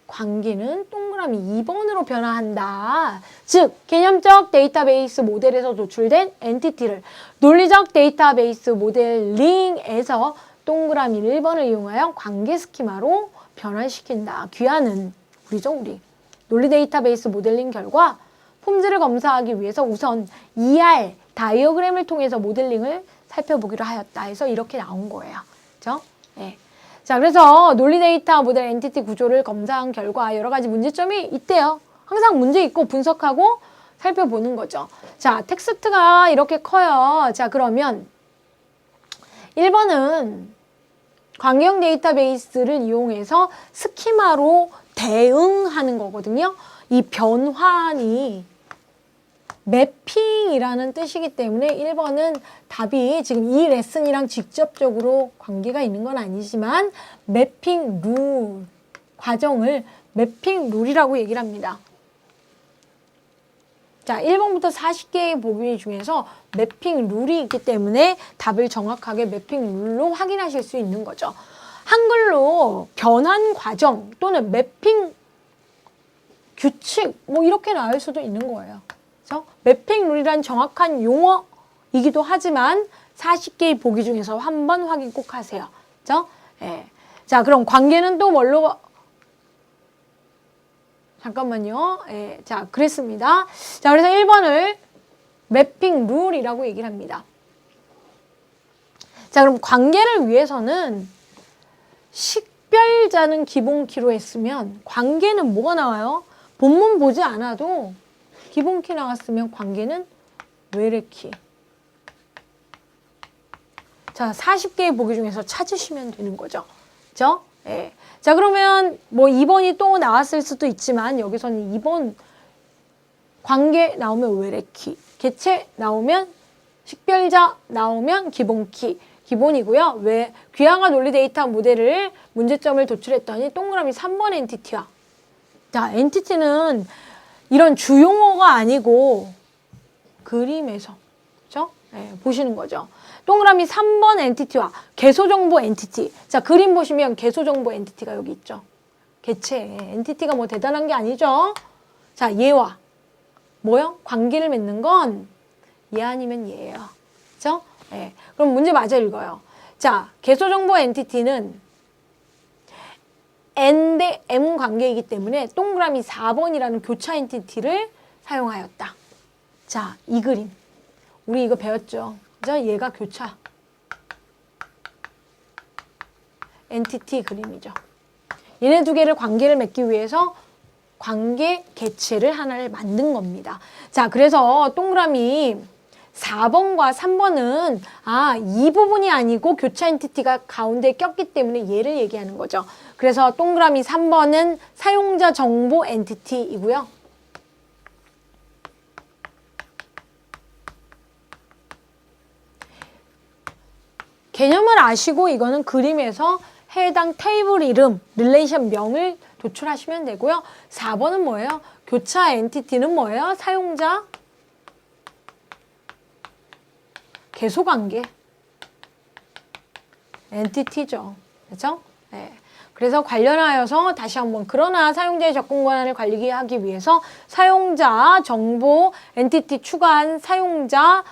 [SPEAKER 1] 관계는 동그라미 2번으로 변화한다. 즉, 개념적 데이터베이스 모델에서 도출된 엔티티를 논리적 데이터베이스 모델링에서 동그라미 1번을 이용하여 관계 스키마로 변환시킨다. 귀하는 우리죠, 우리. 논리 데이터베이스 모델링 결과 품질을 검사하기 위해서 우선 ER 다이어그램을 통해서 모델링을 살펴보기로 하였다 해서 이렇게 나온 거예요. 그죠? 네. 자, 그래서 논리 데이터 모델 엔티티 구조를 검사한 결과 여러 가지 문제점이 있대요. 항상 문제 있고 분석하고 살펴보는 거죠. 자, 텍스트가 이렇게 커요. 자, 그러면 1번은 관계형 데이터베이스를 이용해서 스키마로 대응하는 거거든요. 이 변환이 매핑이라는 뜻이기 때문에 1번은 답이 지금 이 레슨이랑 직접적으로 관계가 있는 건 아니지만 매핑 룰 과정을 매핑 룰이라고 얘기를 합니다. 자, 1번부터 40개의 보기 중에서 매핑 룰이 있기 때문에 답을 정확하게 매핑 룰로 확인하실 수 있는 거죠. 한글로 변환 과정 또는 매핑 규칙 뭐 이렇게 나올 수도 있는 거예요. 그래서 매핑 룰이란 정확한 용어이기도 하지만 40개의 보기 중에서 한 번 확인 꼭 하세요. 그죠? 예. 자, 그럼 관계는 또 뭘로 잠깐만요. 예, 자, 그랬습니다. 자, 그래서 1번을 매핑 룰이라고 얘기를 합니다. 자, 그럼 관계를 위해서는 식별자는 기본 키로 했으면 관계는 뭐가 나와요? 본문 보지 않아도 기본 키 나왔으면 관계는 외래 키. 자, 40개의 보기 중에서 찾으시면 되는 거죠. 그죠? 예. 자, 그러면 뭐 2번이 또 나왔을 수도 있지만 여기서는 2번 관계 나오면 외래 키, 개체 나오면 식별자 나오면 기본 키, 기본이고요. 왜 귀하가 논리 데이터 모델을 문제점을 도출했더니 동그라미 3번 엔티티와 자, 엔티티는 이런 주용어가 아니고 그림에서 그죠? 네, 보시는 거죠. 동그라미 3번 엔티티와 개소정보 엔티티. 자, 그림 보시면 개소정보 엔티티가 여기 있죠. 개체 엔티티가 뭐 대단한 게 아니죠. 자, 얘와 뭐요? 관계를 맺는 건 얘 아니면 얘예요. 그죠? 네. 그럼 문제 마저 읽어요. 자, 개소정보 엔티티는 N 대 M 관계이기 때문에 동그라미 4번이라는 교차 엔티티를 사용하였다. 자, 이 그림. 우리 이거 배웠죠? 그죠? 얘가 교차 엔티티 그림이죠. 얘네 두 개를 관계를 맺기 위해서 관계 개체를 하나를 만든 겁니다. 자, 그래서 동그라미 4번과 3번은 이 부분이 아니고 교차 엔티티가 가운데 꼈기 때문에 얘를 얘기하는 거죠. 그래서 동그라미 3번은 사용자 정보 엔티티이고요. 개념을 아시고 이거는 그림에서 해당 테이블 이름, 릴레이션 명을 도출하시면 되고요. 4번은 뭐예요? 교차 엔티티는 뭐예요? 사용자 개소관계 엔티티죠. 그렇죠? 네. 그래서 관련하여서 다시 한번 그러나 사용자의 접근 권한을 관리하기 위해서 사용자 정보 엔티티 추가한 사용자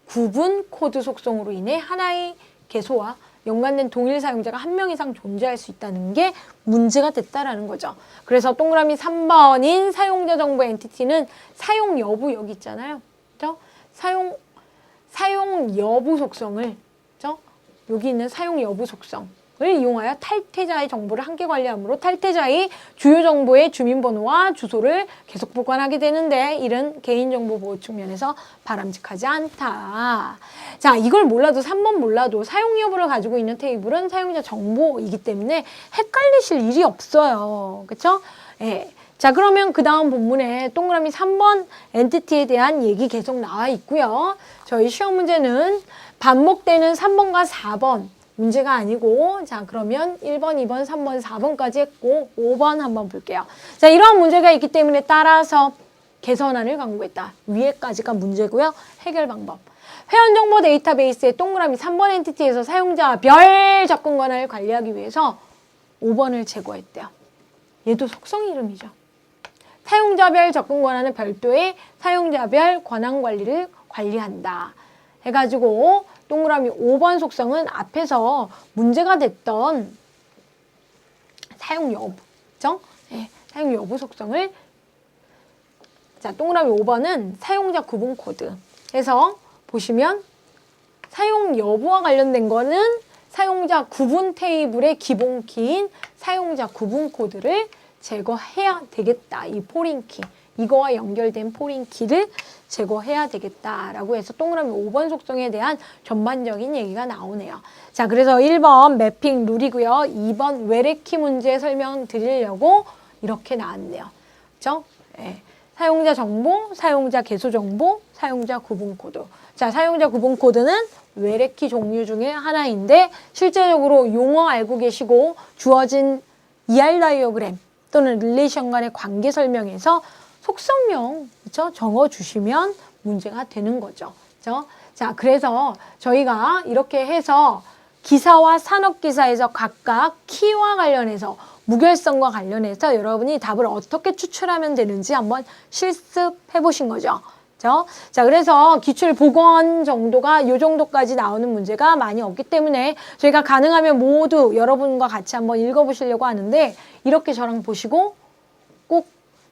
[SPEAKER 1] 구분 코드 속성으로 인해 하나의 개소와 연관된 동일 사용자가 한 명 이상 존재할 수 있다는 게 문제가 됐다라는 거죠. 그래서 동그라미 3번인 사용자 정보 엔티티는 사용 여부 여기 있잖아요. 그죠? 사용 여부 속성을, 그죠? 여기 있는 사용 여부 속성. 이용하여 탈퇴자의 정보를 함께 관리하므로 탈퇴자의 주요 정보의 주민번호와 주소를 계속 보관하게 되는데 이런 개인정보 보호 측면에서 바람직하지 않다. 자, 이걸 몰라도 3번 몰라도 사용 여부를 가지고 있는 테이블은 사용자 정보이기 때문에 헷갈리실 일이 없어요. 그렇죠? 예. 자, 그러면 그 다음 본문에 동그라미 3번 엔티티에 대한 얘기 계속 나와 있고요. 저희 시험 문제는 반복되는 3번과 4번 문제가 아니고, 자, 그러면 1번, 2번, 3번, 4번까지 했고 5번 한번 볼게요. 자, 이러한 문제가 있기 때문에 따라서 개선안을 강구했다. 위에까지가 문제고요. 해결 방법. 회원정보 데이터베이스의 동그라미 3번 엔티티에서 사용자별 접근 권한을 관리하기 위해서 5번을 제거했대요. 얘도 속성 이름이죠. 사용자별 접근 권한은 별도의 사용자별 권한 관리를 관리한다. 해가지고 동그라미 5번 속성은 앞에서 문제가 됐던 사용 여부, 그죠? 네, 사용 여부 속성을 자, 동그라미 5번은 사용자 구분 코드 해서 보시면 사용 여부와 관련된 거는 사용자 구분 테이블의 기본 키인 사용자 구분 코드를 제거해야 되겠다. 이 포린키, 이거와 연결된 포린키를 제거해야 되겠다라고 해서 동그라미 5번 속성에 대한 전반적인 얘기가 나오네요. 자, 그래서 1번 매핑 룰이고요. 2번 외래키 문제 설명드리려고 이렇게 나왔네요. 그렇죠? 네. 사용자 정보, 사용자 개수 정보, 사용자 구분 코드. 자, 사용자 구분 코드는 외래키 종류 중에 하나인데 실제적으로 용어 알고 계시고 주어진 ER 다이어그램 또는 릴레이션 간의 관계 설명에서 속성명, 그렇죠? 적어주시면 문제가 되는 거죠. 그렇죠? 자, 그래서 저희가 이렇게 해서 기사와 산업기사에서 각각 키와 관련해서 무결성과 관련해서 여러분이 답을 어떻게 추출하면 되는지 한번 실습해 보신 거죠. 그렇죠? 자, 그래서 기출 복원 정도가 이 정도까지 나오는 문제가 많이 없기 때문에 저희가 가능하면 모두 여러분과 같이 한번 읽어보시려고 하는데 이렇게 저랑 보시고 꼭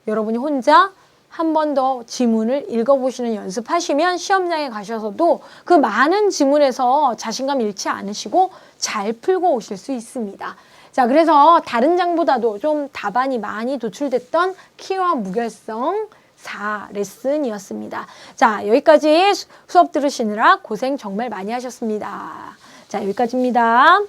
[SPEAKER 1] 여러분이 혼자 한 번 더 지문을 읽어보시는 연습하시면 시험장에 가셔서도 그 많은 지문에서 자신감 잃지 않으시고 잘 풀고 오실 수 있습니다. 자, 그래서 다른 장보다도 좀 답안이 많이 도출됐던 키와 무결성 4 레슨이었습니다. 자, 여기까지 수업 들으시느라 고생 정말 많이 하셨습니다. 자, 여기까지입니다.